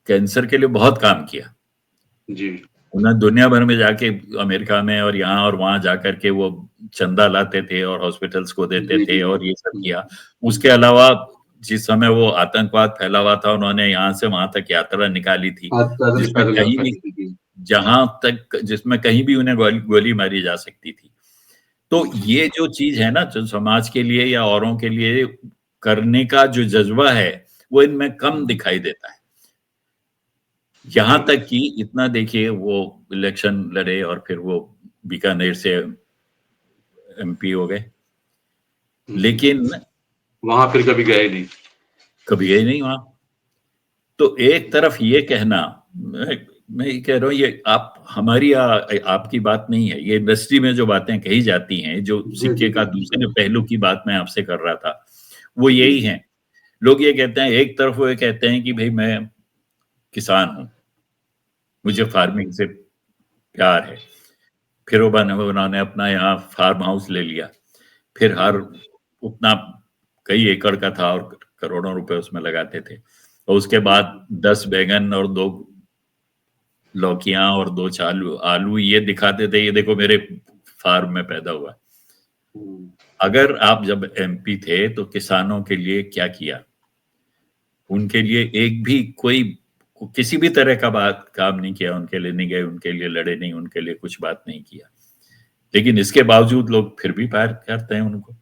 S2: कैंसर के लिए बहुत काम किया।
S1: जी।
S2: उन्हें दुनिया भर में जाके अमेरिका में और यहाँ और वहां जाकर के वो चंदा लाते थे और हॉस्पिटल्स को देते
S1: जी,
S2: थे
S1: जी।
S2: और ये सब किया। उसके अलावा जिस समय वो आतंकवाद फैला हुआ था, उन्होंने यहाँ से वहां तक यात्रा निकाली थी,
S1: आज पैदल
S2: जिसमें
S1: पैदल
S2: कहीं
S1: यात्रा
S2: भी
S1: की थी।
S2: जिसमें कहीं भी उन्हें गोली मारी जा सकती थी। तो ये जो चीज है ना, जो समाज के लिए या औरों के लिए करने का जो जज्बा है, वो इनमें कम दिखाई देता है। यहाँ
S1: जी।
S2: तक कि इतना देखिए, वो इलेक्शन लड़े और फिर वो बीकानेर से एमपी हो गए, लेकिन
S1: वहाँ फिर कभी गए नहीं।
S2: कभी गए नहीं वहां। तो एक तरफ ये कहना, मैं ये कह रहा हूँ, ये आप हमारी आपकी बात नहीं है, ये इंडस्ट्री में जो बातें कही जाती हैं, जो
S1: जी, जी,
S2: सिक्के का दूसरे
S1: जी।
S2: पहलू की बात मैं आपसे कर रहा था, वो
S1: जी,
S2: यही है। लोग ये कहते हैं, एक तरफ वो ये कहते हैं कि भाई मैं किसान हूं, मुझे फार्मिंग से प्यार है। फिर उन्होंने अपना यहाँ फार्म हाउस ले लिया। फिर हर उतना कई एकड़ का था और करोड़ों रुपए उसमें लगाते थे। और उसके बाद 10 बैगन और 2 लौकियां और 2 चालू आलू ये दिखाते थे, ये देखो मेरे फार्म में पैदा हुआ। अगर आप जब एमपी थे तो किसानों के लिए क्या किया? उनके लिए एक भी कोई किसी भी तरह का बात काम नहीं किया, उनके लिए नहीं गए, उनके लिए लड़े नहीं, उनके लिए कुछ बात नहीं किया। लेकिन इसके बावजूद लोग फिर भी प्यार करते हैं उनको।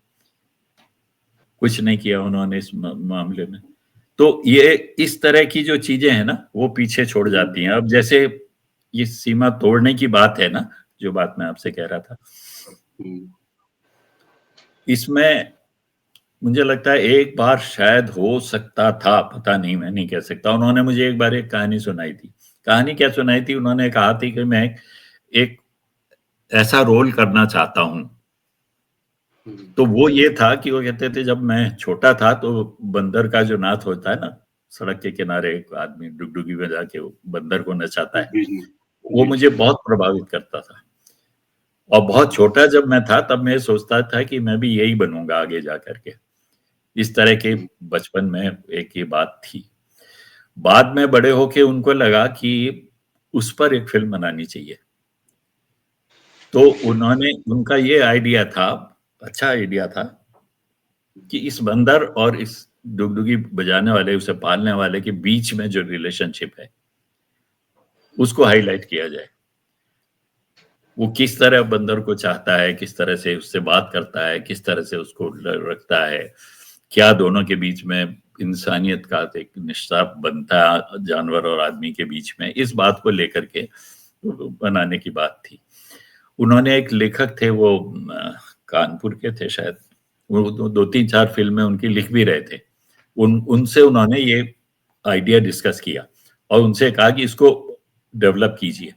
S2: कुछ नहीं किया उन्होंने इस मामले में। तो ये इस तरह की जो चीजें हैं ना, वो पीछे छोड़ जाती हैं। अब जैसे ये सीमा तोड़ने की बात है ना, जो बात मैं आपसे कह रहा था, इसमें मुझे लगता है एक बार शायद हो सकता था, पता नहीं, मैं नहीं कह सकता। उन्होंने मुझे एक बार एक कहानी सुनाई थी। कहानी क्या सुनाई थी? उन्होंने कहा थी कि मैं एक ऐसा रोल करना चाहता हूं। तो वो ये था कि वो कहते थे, जब मैं छोटा था तो बंदर का जो नाच होता है ना, सड़क के किनारे एक आदमी डुगडुगी में जाके वो बंदर को नचाता है,
S1: जी, जी।
S2: वो
S1: जी।
S2: मुझे बहुत प्रभावित करता था। और बहुत छोटा जब मैं था, तब मैं सोचता था कि मैं भी यही बनूंगा आगे जा करके। इस तरह के बचपन में एक ये बात थी। बाद में बड़े होके उनको लगा कि उस पर एक फिल्म बनानी चाहिए। तो उन्होंने, उनका ये आइडिया था, अच्छा आइडिया था, कि इस बंदर और इस डुगडुगी बजाने वाले, उसे पालने वाले के बीच में जो रिलेशनशिप है, उसको हाईलाइट किया जाए। वो किस तरह बंदर को चाहता है, किस तरह से उससे बात करता है, किस तरह से उसको रखता है, क्या दोनों के बीच में इंसानियत का एक रिश्ता बनता है जानवर और आदमी के बीच में, इस बात को लेकर के बनाने की बात थी। उन्होंने एक लेखक थे, वो कानपुर के थे शायद, वो 2-3-4 फिल्में उनकी लिख भी रहे थे। उनसे उन्होंने ये आइडिया डिस्कस किया और उनसे कहा कि इसको डेवलप कीजिए।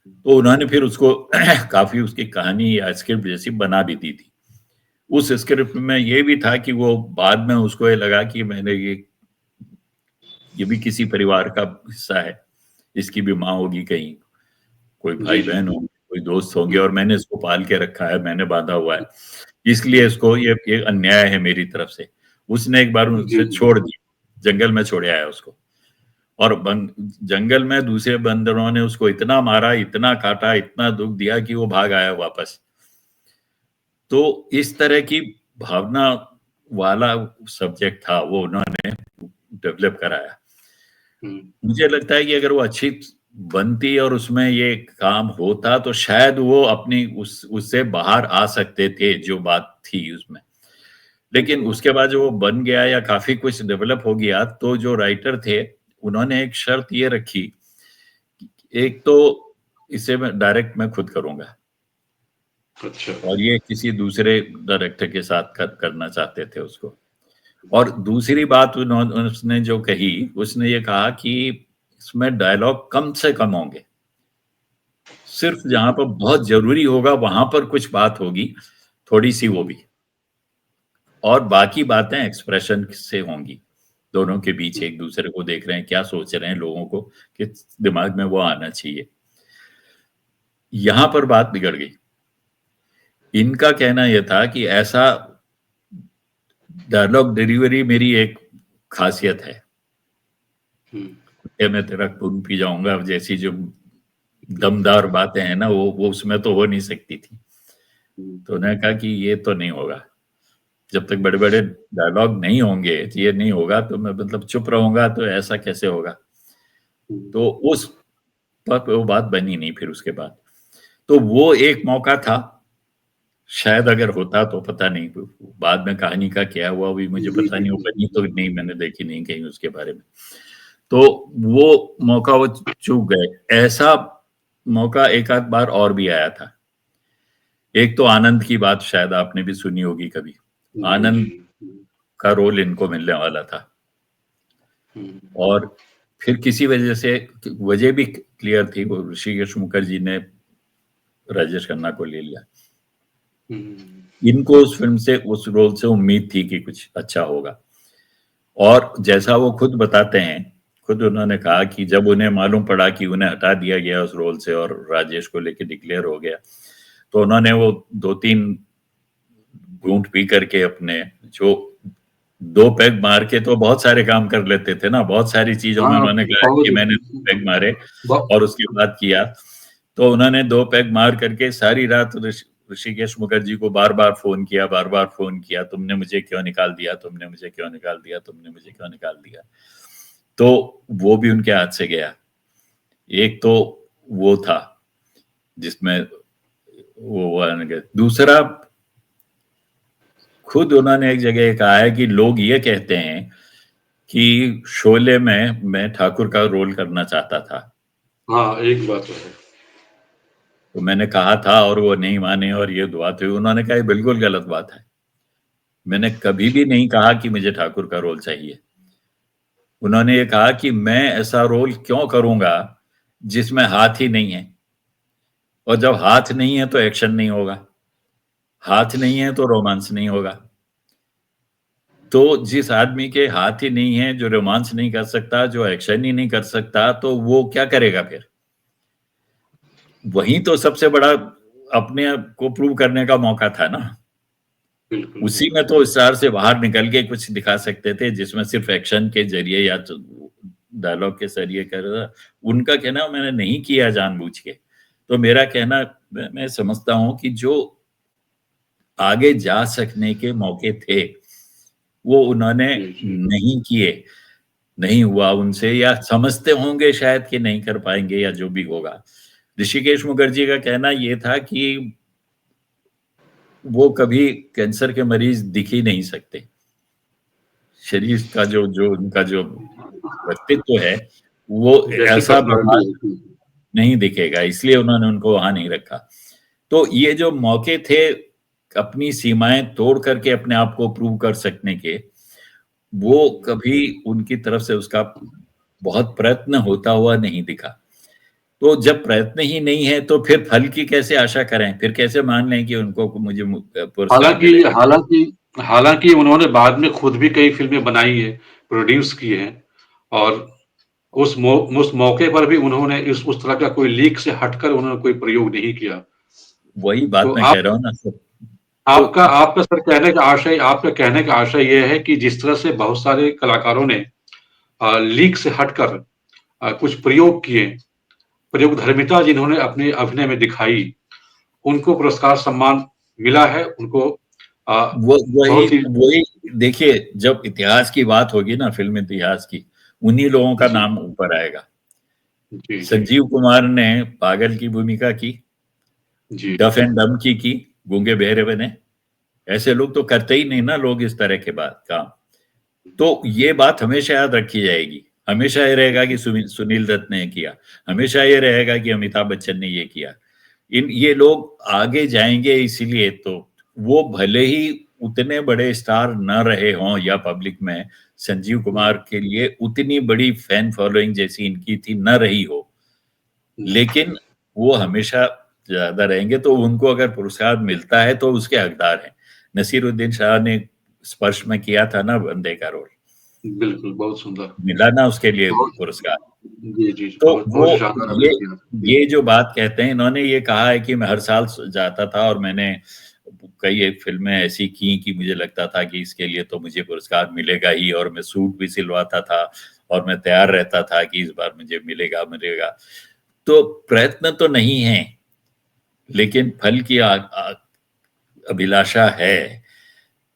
S2: तो उन्होंने फिर उसको काफी उसकी कहानी या स्क्रिप्ट जैसी बना भी दी थी। उस स्क्रिप्ट में ये भी था कि वो बाद में उसको ये लगा कि मैंने ये भी किसी परिवार का हिस्सा है, इसकी भी माँ होगी कहीं, कोई
S1: जी,
S2: भाई
S1: जी।
S2: बहन होंगे, कोई दोस्त होंगे, और मैंने इसको पाल के रखा है, मैंने बांधा हुआ है, इसलिए इसको ये अन्याय है मेरी तरफ से। उसने एक बार
S1: जी,
S2: उनसे
S1: जी।
S2: छोड़ दिया, जंगल में छोड़ आया उसको। और जंगल में दूसरे बंदरों ने उसको इतना मारा, इतना काटा, इतना दुख दिया कि वो भाग आया वापस। तो इस तरह की भावना वाला सब्जेक्ट था, वो उन्होंने डेवलप कराया। मुझे लगता है कि अगर वो अच्छी बनती और उसमें ये काम होता, तो शायद वो अपनी उससे बाहर आ सकते थे, जो बात थी उसमें। लेकिन उसके बाद जो वो बन गया या काफी कुछ डेवलप हो गया, तो जो राइटर थे, उन्होंने एक शर्त ये रखी, एक तो इसे मैं खुद करूंगा,
S1: अच्छा।
S2: और ये किसी दूसरे डायरेक्टर के साथ करना चाहते थे उसको। और दूसरी बात उसने जो कही, उसने ये कहा कि इसमें डायलॉग कम से कम होंगे, सिर्फ जहां पर बहुत जरूरी होगा वहां पर कुछ बात होगी, थोड़ी सी वो भी। और बाकी बातें एक्सप्रेशन से होंगी। दोनों के बीच एक दूसरे को देख रहे हैं, क्या सोच रहे हैं लोगों को कि दिमाग में वो आना चाहिए। यहां पर बात बिगड़ गई। इनका कहना यह था कि ऐसा डायलॉग डिलीवरी मेरी एक खासियत है, मैं तेरा खून पी जाऊंगा जैसी जो दमदार बातें हैं ना, वो उसमें तो हो नहीं सकती थी। तो उन्होंने कहा कि ये तो नहीं होगा, जब तक बड़े बड़े डायलॉग नहीं होंगे, ये नहीं होगा, तो मैं मतलब चुप रहूंगा तो ऐसा कैसे होगा। तो उस पर वो बात बनी नहीं फिर उसके बाद। तो वो एक मौका था, शायद अगर होता तो पता नहीं, बाद में कहानी का क्या हुआ भी मुझे पता नहीं, वो बनी तो नहीं, मैंने देखी नहीं कहीं उसके बारे में। तो वो मौका वो चूक गए। ऐसा मौका एक आध बार और भी आया था। एक तो आनंद की बात शायद आपने भी सुनी होगी कभी। आनंद का रोल इनको मिलने वाला था, और फिर किसी वजह से, वजह भी क्लियर थी, वो ऋषिकेश मुखर्जी ने राजेश खन्ना को ले लिया। इनको उस फिल्म से, उस रोल से उम्मीद थी कि कुछ अच्छा होगा। और जैसा वो खुद बताते हैं, खुद उन्होंने कहा कि जब उन्हें मालूम पड़ा कि उन्हें हटा दिया गया उस रोल से और राजेश को लेके डिक्लेयर हो गया, तो उन्होंने वो 2-3 घूंट पी करके अपने, जो 2 पैग मार के तो बहुत सारे काम कर लेते थे ना, बहुत सारी चीजों में उन्होंने कहा कि मैंने 2 पैग मारे और उसके बाद किया। तो उन्होंने 2 पैग मार करके सारी रात ऋषिकेश मुखर्जी को बार बार फोन किया, तुमने मुझे क्यों निकाल दिया, तुमने मुझे क्यों निकाल दिया, तुमने मुझे क्यों निकाल दिया। तो वो भी उनके हाथ से गया। एक तो वो था जिसमें वो, दूसरा खुद उन्होंने एक जगह कहा है कि लोग ये कहते हैं कि शोले में मैं ठाकुर का रोल करना चाहता था।
S1: हाँ, एक बात तो है।
S2: तो मैंने कहा था और वो नहीं माने और ये बात हुई। उन्होंने कहा ये बिल्कुल गलत बात है, मैंने कभी भी नहीं कहा कि मुझे ठाकुर का रोल चाहिए। उन्होंने ये कहा कि मैं ऐसा रोल क्यों करूंगा जिसमें हाथ ही नहीं है, और जब हाथ नहीं है तो एक्शन नहीं होगा, हाथ नहीं है तो रोमांस नहीं होगा। तो जिस आदमी के हाथ ही नहीं है, जो रोमांस नहीं कर सकता, जो एक्शन ही नहीं कर सकता, तो वो क्या करेगा फिर। वही तो सबसे बड़ा अपने आप को प्रूव करने का मौका था ना।
S1: बिल्कुल,
S2: उसी में तो स्टार से बाहर निकल के कुछ दिखा सकते थे, जिसमें सिर्फ एक्शन के जरिए या डायलॉग के जरिए कर रहा। उनका कहना मैंने नहीं किया जानबूझ के। तो मेरा कहना, मैं समझता हूं कि जो आगे जा सकने के मौके थे वो उन्होंने नहीं किए, नहीं हुआ उनसे, या समझते होंगे शायद कि नहीं कर पाएंगे या जो भी होगा। ऋषिकेश मुखर्जी का कहना ये था कि वो कभी कैंसर के मरीज दिख ही नहीं सकते। शरीर का जो जो उनका जो व्यक्तित्व है वो
S1: जैसी
S2: ऐसा
S1: पर्सनालिटी
S2: बेहाल
S1: होती है।
S2: नहीं दिखेगा, इसलिए उन्होंने उनको वहां नहीं रखा। तो ये जो मौके थे अपनी सीमाएं तोड़ करके अपने आप को प्रूव कर सकने के, वो कभी उनकी तरफ से उसका बहुत प्रयत्न होता हुआ नहीं दिखा। तो जब प्रयत्न ही नहीं है तो फिर फल की कैसे आशा करें, फिर कैसे मान लें कि उनको मुझे पुरस्कार
S1: हालांकि
S2: मिलेगा।
S1: हालांकि हालांकि उन्होंने बाद में खुद भी कई फिल्में बनाई है, प्रोड्यूस की हैं, और उस मौके पर भी उन्होंने उस तरह का कोई लीक से हटकर उन्होंने कोई प्रयोग नहीं किया।
S2: वही
S1: तो
S2: बात मैं
S1: आप
S2: कह रहा हूँ ना सर। तो
S1: आपका आपका सर कहने का आशय ये है कि जिस तरह से बहुत सारे कलाकारों ने लीक से हटकर कुछ प्रयोग किए, प्रयोगधर्मिता जिन्होंने अपने अभिनय में दिखाई, उनको पुरस्कार सम्मान मिला है। उनको
S2: वो वही
S1: बहुत ही
S2: वही देखिए, जब इतिहास की बात होगी ना, फिल्म इतिहास की, उन्हीं लोगों का
S1: जी,
S2: नाम ऊपर आएगा।
S1: जी, जी,
S2: संजीव कुमार ने पागल की भूमिका की,
S1: जी,
S2: डफ एंड डम की, गूंगे बहरे बने। ऐसे लोग तो करते ही नहीं ना लोग इस तरह के बात काम। तो ये बात हमेशा याद रखी जाएगी। हमेशा ये रहेगा कि सुनील दत्त ने किया, हमेशा ये रहेगा कि अमिताभ बच्चन ने ये किया। ये लोग आगे जाएंगे, इसीलिए तो वो भले ही उतने बड़े स्टार न रहे हों या पब्लिक में संजीव कुमार के लिए उतनी बड़ी फैन फॉलोइंग जैसी इनकी थी न रही हो, लेकिन वो हमेशा ज्यादा रहेंगे। तो उनको अगर पुरस्कार मिलता है तो उसके हकदार हैं। नसीरुद्दीन शाह ने स्पर्श में किया था ना बंदे का रोल,
S1: बिल्कुल, बहुत सुंदर।
S2: मिला ना उसके लिए
S1: बहुत
S2: पुरस्कार।
S1: जी, जी,
S2: तो
S1: बहुत
S2: वो
S1: बहुत शानदार अभिनय
S2: ये
S1: किया था। जी,
S2: ये जो बात कहते हैं, इन्होंने ये कहा है कि मैं हर साल जाता था और मैंने कई एक फिल्में ऐसी की कि मुझे लगता था कि इसके लिए तो मुझे पुरस्कार मिलेगा ही, और मैं सूट भी सिलवाता था और मैं तैयार रहता था कि इस बार मुझे मिलेगा मिलेगा। तो प्रयत्न तो नहीं है, लेकिन फल की अभिलाषा है।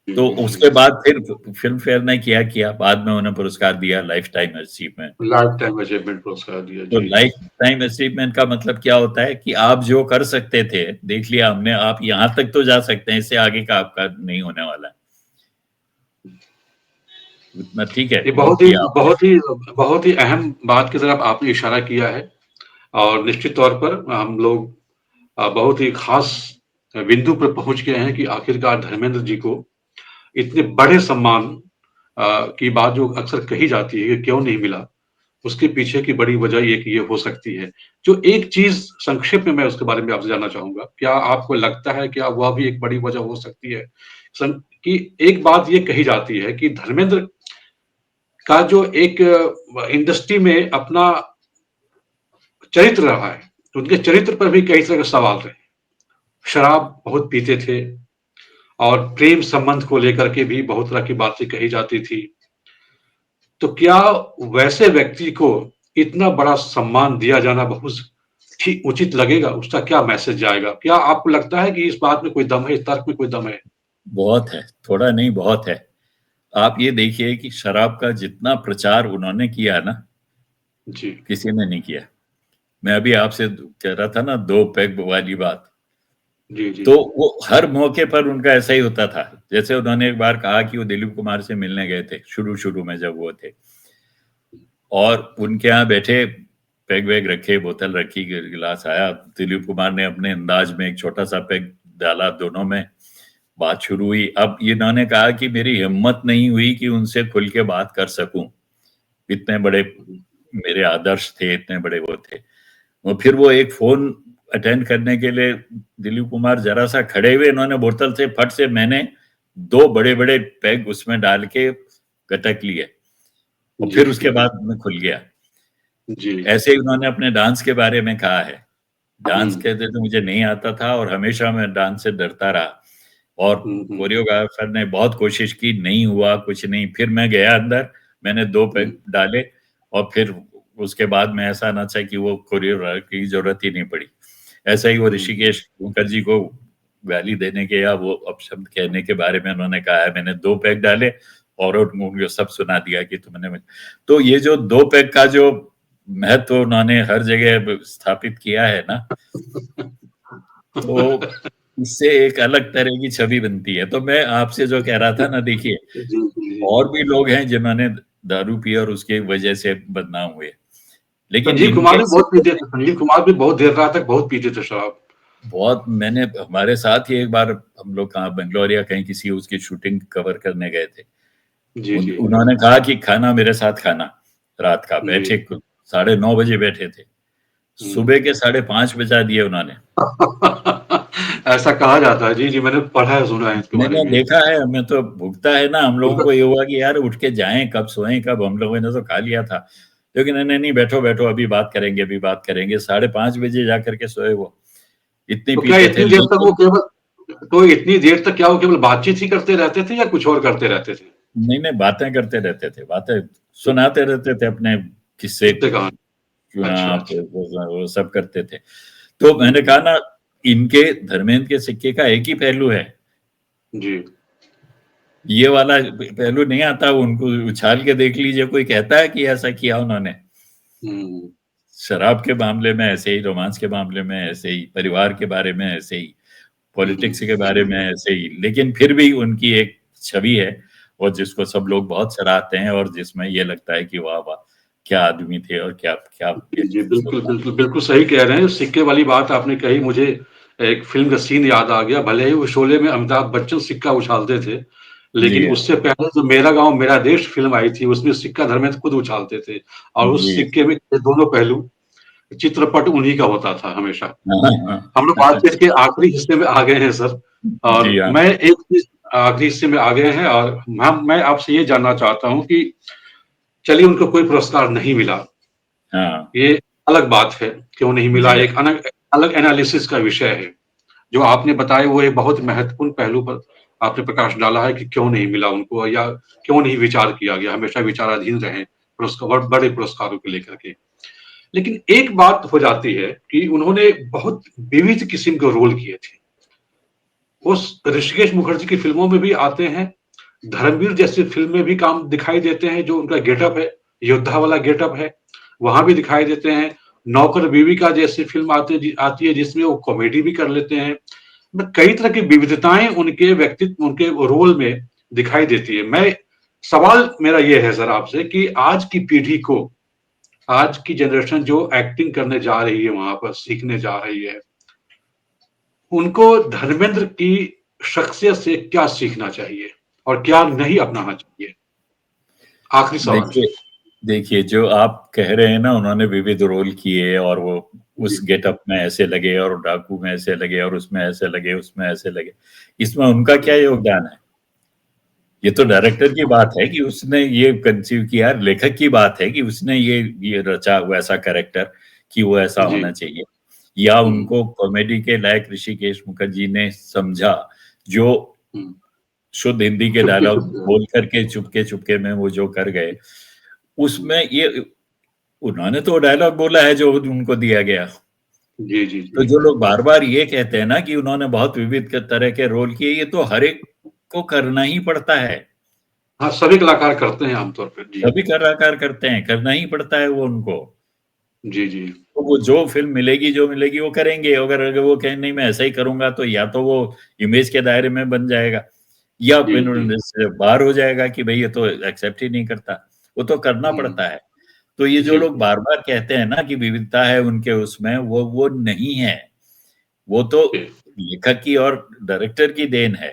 S1: जी,
S2: तो
S1: जी,
S2: उसके
S1: जी।
S2: बाद फिर फिल्म फेयर ने क्या किया, बाद में उन्हें पुरस्कार दिया life time achievement.
S1: Life time achievement पुरस्कार दिया।
S2: तो
S1: जी, जी।
S2: लाइफ टाइम अचीवमेंट का मतलब क्या होता है कि आप जो कर सकते थे देख लिया हमने, आप यहाँ तक तो जा सकते हैं, इससे आगे का आपका नहीं होने वाला है, उतना ठीक है
S1: ये
S2: वो
S1: बहुत ही
S2: किया आपने।
S1: बहुत ही बहुत ही अहम बात की तरफ आपने इशारा किया है और निश्चित तौर पर हम लोग बहुत ही खास बिंदु पर पहुंच गए हैं कि आखिरकार धर्मेंद्र जी को इतने बड़े सम्मान की बात जो अक्सर कही जाती है कि क्यों नहीं मिला, उसके पीछे की बड़ी वजह एक ये हो सकती है। जो एक चीज़ संक्षेप में मैं उसके बारे में आपसे जानना चाहूँगा, क्या आपको लगता है क्या वह भी एक बड़ी वजह हो सकती है? सन कि एक बात ये कही जाती है कि धर्मेंद्र का जो एक इंडस्ट्री में अपना चरित्र रहा है, उनके चरित्र पर भी कई तरह के सवाल रहे। शराब बहुत पीते थे और प्रेम संबंध को लेकर के भी बहुत तरह की बातें कही जाती थी। तो क्या वैसे व्यक्ति को इतना बड़ा सम्मान दिया जाना बहुत ठीक उचित लगेगा? उसका क्या मैसेज जाएगा? क्या आपको लगता है कि इस बात में कोई दम है, इस तर्क में कोई दम है?
S2: बहुत है, थोड़ा नहीं बहुत है। आप ये देखिए कि शराब का जितना प्रचार उन्होंने किया ना,
S1: जी।
S2: किसी ने नहीं किया। मैं अभी आपसे कह रहा था ना 2 पेग वाली बात,
S1: जी, जी,
S2: तो
S1: जी।
S2: वो हर मौके पर उनका ऐसा ही होता था। जैसे उन्होंने एक बार कहा कि वो दिलीप कुमार से मिलने गए थे, शुरू-शुरू में जब वो थे, और उनके यहाँ बैठे, पेग वेग रखे, बोतल रखी, गिलास आया, दिलीप कुमार ने अपने अंदाज में एक छोटा-सा पेग डाला दोनों में, बात शुरू हुई। अब इन्होंने कहा कि मेरी हिम्मत नहीं हुई कि उनसे खुल के बात कर सकूं, इतने बड़े मेरे आदर्श थे, इतने बड़े वो थे। और फिर वो एक फोन अटेंड करने के लिए दिलीप कुमार जरा सा खड़े हुए, इन्होंने बोतल से फट से मैंने 2 बड़े-बड़े पैग उसमें डाल के गटक लिए और
S1: जी,
S2: फिर उसके
S1: जी।
S2: बाद मैं खुल गया।
S1: जी।
S2: ऐसे ही उन्होंने अपने डांस के बारे में कहा है।
S1: हुँ।
S2: डांस कहते तो मुझे नहीं आता था और हमेशा मैं डांस से डरता रहा, और
S1: हुँ, हुँ,
S2: कोरियोग्राफर ने बहुत कोशिश की, नहीं हुआ, कुछ नहीं। फिर मैं गया अंदर, मैंने 2
S1: हुँ।
S2: पैग डाले और फिर उसके बाद में ऐसा ना था कि वो कोरियोग्राफर की ज़रूरत ही नहीं पड़ी। ऐसा ही वो
S1: हुँ, हुँ।
S2: ऋषिकेश मुखर्जी को गाली देने के या वो अपशब्द कहने के बारे में उन्होंने कहा है, मैंने 2 पैग डाले और उनको सब सुना दिया कि तुमने। तो ये जो 2 पैग का जो महत्व उन्होंने हर जगह स्थापित किया है ना, तो इससे एक अलग तरह की छवि बनती है। तो मैं आपसे जो कह रहा था ना, देखिए
S1: जी, जी, जी।
S2: और भी लोग हैं जिन्होंने दारू पी और उसकी वजह से बदनाम हुए, लेकिन
S1: संजीव कुमार
S2: इनके
S1: भी बहुत पीते थे, संजीव कुमार भी बहुत देर रात तक बहुत पीते थे शराब।
S2: बहुत, मैंने हमारे साथ ही एक बार हम लोग कहाँ बेंगलोर या कहीं किसी उसकी शूटिंग कवर करने गए थे।
S1: जी, जी।
S2: उन्होंने कहा कि खाना मेरे साथ खाना, रात का
S1: जी।
S2: बैठे 9:30 बैठे थे,
S1: हुँ।
S2: सुबह के 5:30 बजा दिए उन्होंने।
S1: ऐसा कहा जाता है। जी, जी, मैंने पढ़ा है, सुना है इसके बारे
S2: मैंने
S1: में।
S2: देखा है, हमें तो भुगता है ना, हम लोगों को ये हुआ कि यार उठ के जाएं, कब सोएं कब, हम लोगों ने तो खा लिया था। लेकिन नहीं नहीं, बैठो बैठो, अभी बात करेंगे, अभी बात करेंगे। 5:30 जा करके सोए वो, इतनी
S1: तो क्या
S2: पीते थे
S1: इतनी देर तक वो
S2: लेकिन।
S1: केवल तो इतनी देर तक क्या वो केवल बातचीत ही करते रहते थे या कुछ और करते रहते थे?
S2: नहीं नहीं, बातें करते रहते थे, बातें सुनाते रहते थे अपने किस्से,
S1: किससे कहा? अच्छा,
S2: आप
S1: अच्छा।
S2: वो सब करते थे। तो मैंने
S1: हुँ,
S2: कहा ना, इनके धर्मेंद्र के सिक्के का एक ही पहलू है,
S1: जी।
S2: ये वाला पहलू नहीं आता। उनको उछाल के देख लीजिए, कोई कहता है कि ऐसा किया उन्होंने।
S1: हुँ,
S2: शराब के मामले में ऐसे ही, रोमांस के मामले में ऐसे ही, परिवार के बारे में ऐसे ही,
S1: हुँ।
S2: पॉलिटिक्स के बारे में ऐसे ही, लेकिन फिर भी उनकी एक छवि है और जिसको सब लोग बहुत सराहते हैं और जिसमें ये लगता है कि वाह वाह, क्या आदमी थे और क्या क्या
S1: जी, जी, बिल्कुल, बिल्कुल, बिल्कुल सही कह रहे हैं। सिक्के वाली बात आपने कही, मुझे एक फ़िल्म का सीन याद आ गया। भले ही वो शोले में अमिताभ बच्चन सिक्का उछालते थे, लेकिन
S2: जी हाँ,
S1: उससे पहले जो मेरा गाँव मेरा देश फ़िल्म आई थी, उसमें सिक्का धर्मेंद्र खुद उछालते थे और उस
S2: जी,
S1: सिक्के में ये दोनों पहलू चित्रपट उन्हीं का होता था हमेशा।
S2: हाँ, हाँ,
S1: हम लोग बातचीत के आखिरी हिस्से में आ गए हैं सर,
S2: जी
S1: और
S2: हाँ,
S1: मैं एक चीज़ आखिरी हिस्से में आ गए हैं और मैं आपसे ये जानना चाहता हूँ कि चलिए उनको कोई पुरस्कार नहीं मिला,
S2: हाँ,
S1: ये अलग बात है, क्यों नहीं मिला
S2: जी,
S1: एक अलग अलग एनालिसिस का विषय है। जो आपने बताया वो एक बहुत महत्वपूर्ण पहलू पर आपने प्रकाश डाला है कि क्यों नहीं मिला उनको या क्यों नहीं विचार किया गया, हमेशा विचाराधीन रहे पुरस्कार बड़े पुरस्कारों को लेकर के। लेकिन एक बात हो जाती है कि उन्होंने बहुत विविध किस्म के रोल किए थे। उस ऋषिकेश मुखर्जी की फ़िल्मों में भी आते हैं, धर्मवीर जैसी फ़िल्म में भी काम दिखाई देते हैं, जो उनका गेटअप है, योद्धा वाला गेटअप है, वहाँ भी दिखाई देते हैं। नौकर बीवी का जैसी फ़िल्म आती है जिसमें वो कॉमेडी भी कर लेते हैं। कई तरह की विविधताएँ उनके व्यक्तित्व, उनके रोल में दिखाई देती है। सवाल मेरा ये है सर आपसे कि आज की पीढ़ी को, आज की जनरेशन जो एक्टिंग करने जा रही है वहाँ पर, सीखने जा रही है, उनको धर्मेंद्र की शख्सियत से क्या सीखना चाहिए और क्या नहीं अपनाना चाहिए? आखिरी सवाल।
S2: देखिए देखिए, जो आप कह रहे हैं ना, उन्होंने विविध रोल किए और वो
S1: जी,
S2: उस गेटअप में ऐसे लगे और डाकू में ऐसे लगे और उसमें ऐसे लगे, उसमें ऐसे लगे। इसमें उनका क्या योगदान है? ये तो डायरेक्टर की बात है कि उसने ये कंसीव किया, लेखक की बात है कि उसने ये रचा वैसा कैरेक्टर कि वो ऐसा
S1: जी।
S2: होना चाहिए। या
S1: हुँ,
S2: उनको कॉमेडी के लायक ऋषिकेश मुखर्जी ने समझा, जो
S1: हुँ।
S2: शुद्ध हिंदी के डायलॉग
S1: चुपके-चुपके।
S2: बोल करके चुपके-चुपके में वो जो कर गए,
S1: हुँ।
S2: उसमें ये उन्होंने तो डायलॉग बोला है जो उनको दिया गया।
S1: जी, जी,
S2: तो
S1: जी।
S2: जो लोग बार-बार ये कहते हैं ना कि उन्होंने बहुत विविध तरह के रोल किए, ये तो हर एक को करना ही पड़ता है।
S1: हाँ, सभी कलाकार करते हैं आमतौर पे। जी।
S2: सभी कलाकार करते हैं, करना ही पड़ता है वो उनको।
S1: जी, जी।
S2: तो वो जो फ़िल्म मिलेगी, जो मिलेगी वो करेंगे। अगर वो कहें नहीं मैं ऐसा ही करूँगा, तो या तो वो इमेज के दायरे में बन जाएगा या
S1: जी,
S2: फिर
S1: जी।
S2: इससे बाहर हो जाएगा कि भई ये तो एक्सेप्ट ही नहीं करता। वो तो करना
S1: हुँ।
S2: पड़ता है। तो ये जो
S1: जी,
S2: लोग
S1: जी।
S2: बार-बार कहते हैं ना कि विविधता है उनके उसमें, वो नहीं है। वो तो
S1: जी,
S2: लेखक की और डायरेक्टर की देन है।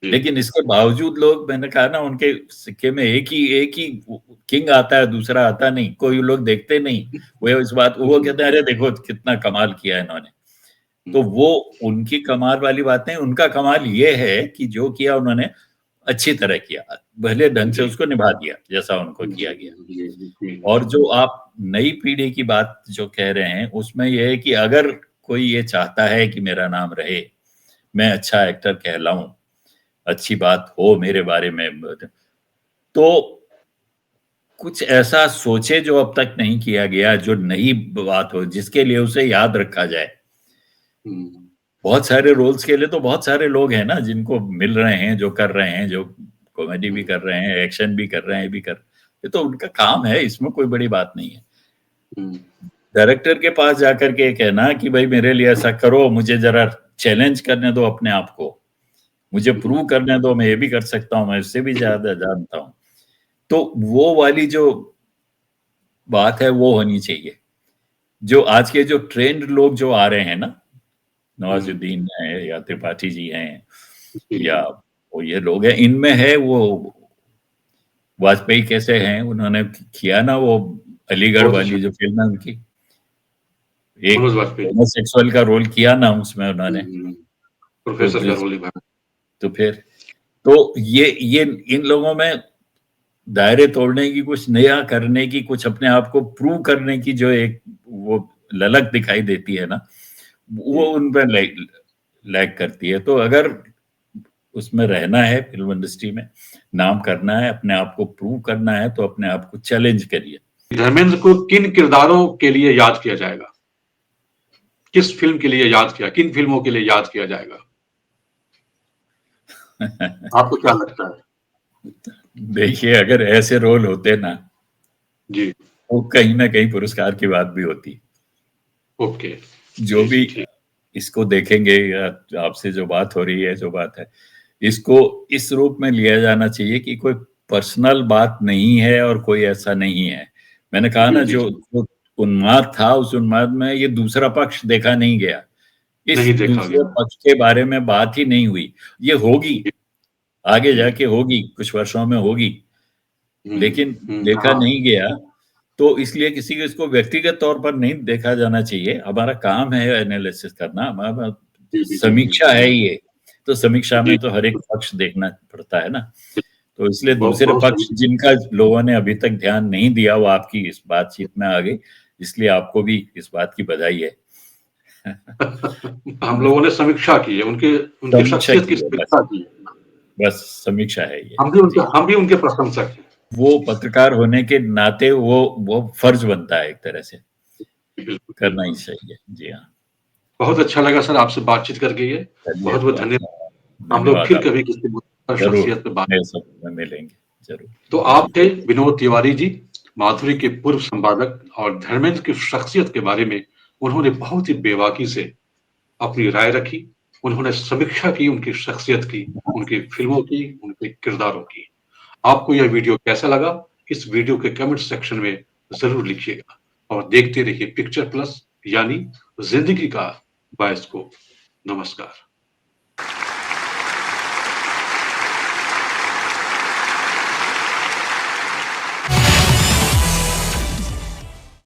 S1: जी।
S2: लेकिन इसके बावजूद लोग, मैंने कहा ना, उनके सिक्के में एक ही किंग आता है, दूसरा आता नहीं। कोई लोग देखते नहीं। वो इस बात वो
S1: जी।
S2: कहते हैं, अरे देखो कितना कमाल किया है इन्होंने। तो
S1: हुँ।
S2: वो उनकी कमाल वाली बात नहीं, उनका कमाल ये है कि जो किया उन्होंने अच्छी तरह किया। भले ढंग से
S1: जी।
S2: उसको निभा दिया, जैसा उनको
S1: जी,
S2: किया
S1: जी,
S2: गया।
S1: जी, जी, जी।
S2: और जो आप नई पीढ़ी की बात जो कह रहे हैं, उसमें ये है कि अगर कोई ये चाहता है कि मेरा नाम रहे, मैं अच्छा एक्टर कहलाऊँ, अच्छी बात हो मेरे बारे में, तो कुछ ऐसा सोचे जो अब तक नहीं किया गया, जो नई बात हो, जिसके लिए उसे याद रखा जाए।
S1: हुँ।
S2: बहुत सारे रोल्स के लिए तो बहुत सारे लोग हैं ना जिनको मिल रहे हैं, जो कर रहे हैं, जो कॉमेडी भी
S1: हुँ।
S2: कर रहे हैं, एक्शन भी कर रहे हैं, ये भी कर, ये तो उनका काम है, इसमें कोई बड़ी बात नहीं है।
S1: हुँ।
S2: डायरेक्टर के पास जाकर के कहना कि भाई मेरे लिए ऐसा करो, मुझे ज़रा चैलेंज करने दो अपने आप को, मुझे
S1: हुँ।
S2: प्रूव करने दो, मैं ये भी कर सकता हूँ, मैं इससे भी ज़्यादा जानता हूँ। तो वो वाली जो बात है वो होनी चाहिए। जो आज के जो ट्रेंड लोग जो आ रहे हैं ना,
S1: हुँ।
S2: नवाज़ुद्दीन हैं या त्रिपाठी जी हैं
S1: जी,
S2: या
S1: जी।
S2: वो ये लोग हैं, इनमें है वो वाजपेयी कैसे हैं, उन्होंने किया ना वो अलीगढ़
S1: बहुत अच्छा।
S2: वाली जो फ़िल्म है उनकी, एक
S1: मनोज वाजपेयी।
S2: होमोसेक्सुअल का रोल किया ना उसमें
S1: हुँ,
S2: उन्होंने,
S1: हुँ।
S2: तो
S1: प्रोफ़ेसर का रोल निभाया।
S2: तो फिर तो ये इन लोगों में दायरे तोड़ने की, कुछ नया करने की, कुछ अपने आप को प्रूव करने की जो एक वो ललक दिखाई देती है ना, वो
S1: जी।
S2: उन पे लैग करती है। तो अगर उसमें रहना है, फ़िल्म इंडस्ट्री में नाम करना है, अपने आप को प्रूव करना है, तो अपने आप को चैलेंज करिए।
S1: धर्मेंद्र को किन किरदारों के लिए याद किया जाएगा? किस फ़िल्म के लिए याद किया किन फ़िल्मों के लिए याद किया जाएगा? आपको क्या लगता है?
S2: देखिए, अगर ऐसे रोल होते ना,
S1: जी।
S2: तो कहीं न कहीं पुरस्कार की बात भी होती।
S1: ओके।
S2: जो
S1: जी,
S2: भी
S1: जी, ठीक।
S2: इसको देखेंगे या आपसे जो बात हो रही है, जो बात है, इसको इस रूप में लिया जाना चाहिए कि कोई पर्सनल बात नहीं है और कोई ऐसा नहीं है। मैंने कहा
S1: जी,
S2: ना,
S1: जी,
S2: जो
S1: जी।
S2: जो उन्माद था, उस उन्माद में ये दूसरा पक्ष देखा नहीं गया। इस
S1: नहीं देखा
S2: दूसरे
S1: गया।
S2: पक्ष के बारे में बात ही नहीं हुई। ये होगी,
S1: जी,
S2: आगे
S1: जी।
S2: जाके होगी, कुछ वर्षों में होगी,
S1: हुँ,
S2: लेकिन
S1: हुँ,
S2: देखा
S1: हाँ।
S2: नहीं गया, तो इसलिए किसी को इसको व्यक्तिगत तौर पर नहीं देखा जाना चाहिए। हमारा काम है एनालिसिस करना, हमारा
S1: जी, जी, जी, जी,
S2: समीक्षा है
S1: जी।
S2: ये। तो समीक्षा
S1: जी।
S2: में तो हर एक पक्ष देखना पड़ता है ना, तो इसलिए
S1: बहुत
S2: दूसरे
S1: बहुत
S2: पक्ष
S1: सही।
S2: जिनका लोगों ने अभी तक ध्यान नहीं दिया वो आपकी इस बातचीत में आ गई, इसलिए आपको भी इस बात की बधाई है।
S1: हम लोगों ने समीक्षा की है, उनके उनकी
S2: समीक्षा
S1: शख्सियत की
S2: की है बस,
S1: समीक्षा की है।
S2: बस समीक्षा है ये। जी,
S1: हम भी उनके प्रशंसक हैं।
S2: वो पत्रकार होने के नाते वो फर्ज बनता है एक तरह से,
S1: बिल्कुल,
S2: करना ही
S1: बिल्कुल।
S2: चाहिए। जी हाँ,
S1: बहुत अच्छा लगा सर आपसे बातचीत करके ये।
S2: चलिए
S1: बहुत-बहुत
S2: तो
S1: धन्यवाद। हम लोग
S2: धन्यवाद
S1: फिर
S2: आपका।
S1: कभी किसी मुद्दे
S2: ज़रूर,
S1: शख्सियत पे बात।
S2: नए समय में मिलेंगे, ज़रूर।
S1: तो आप थे विनोद तिवारी जी, माधुरी के पूर्व संपादक और धर्मेंद्र की शख्सियत के बारे में उन्होंने बहुत ही बेबाकी से अपनी राय रखी। उन्होंने समीक्षा की उनकी शख्सियत की, उनकी फ़िल्मों की, उनके किरदारों की। आपको यह वीडियो कैसा लगा? इस वीडियो के कमेंट सेक्शन में ज़रूर लिखिएगा और देखते रहिए पिक्चर प्लस यानी ज़िंदगी का बायोस्कोप। नमस्कार।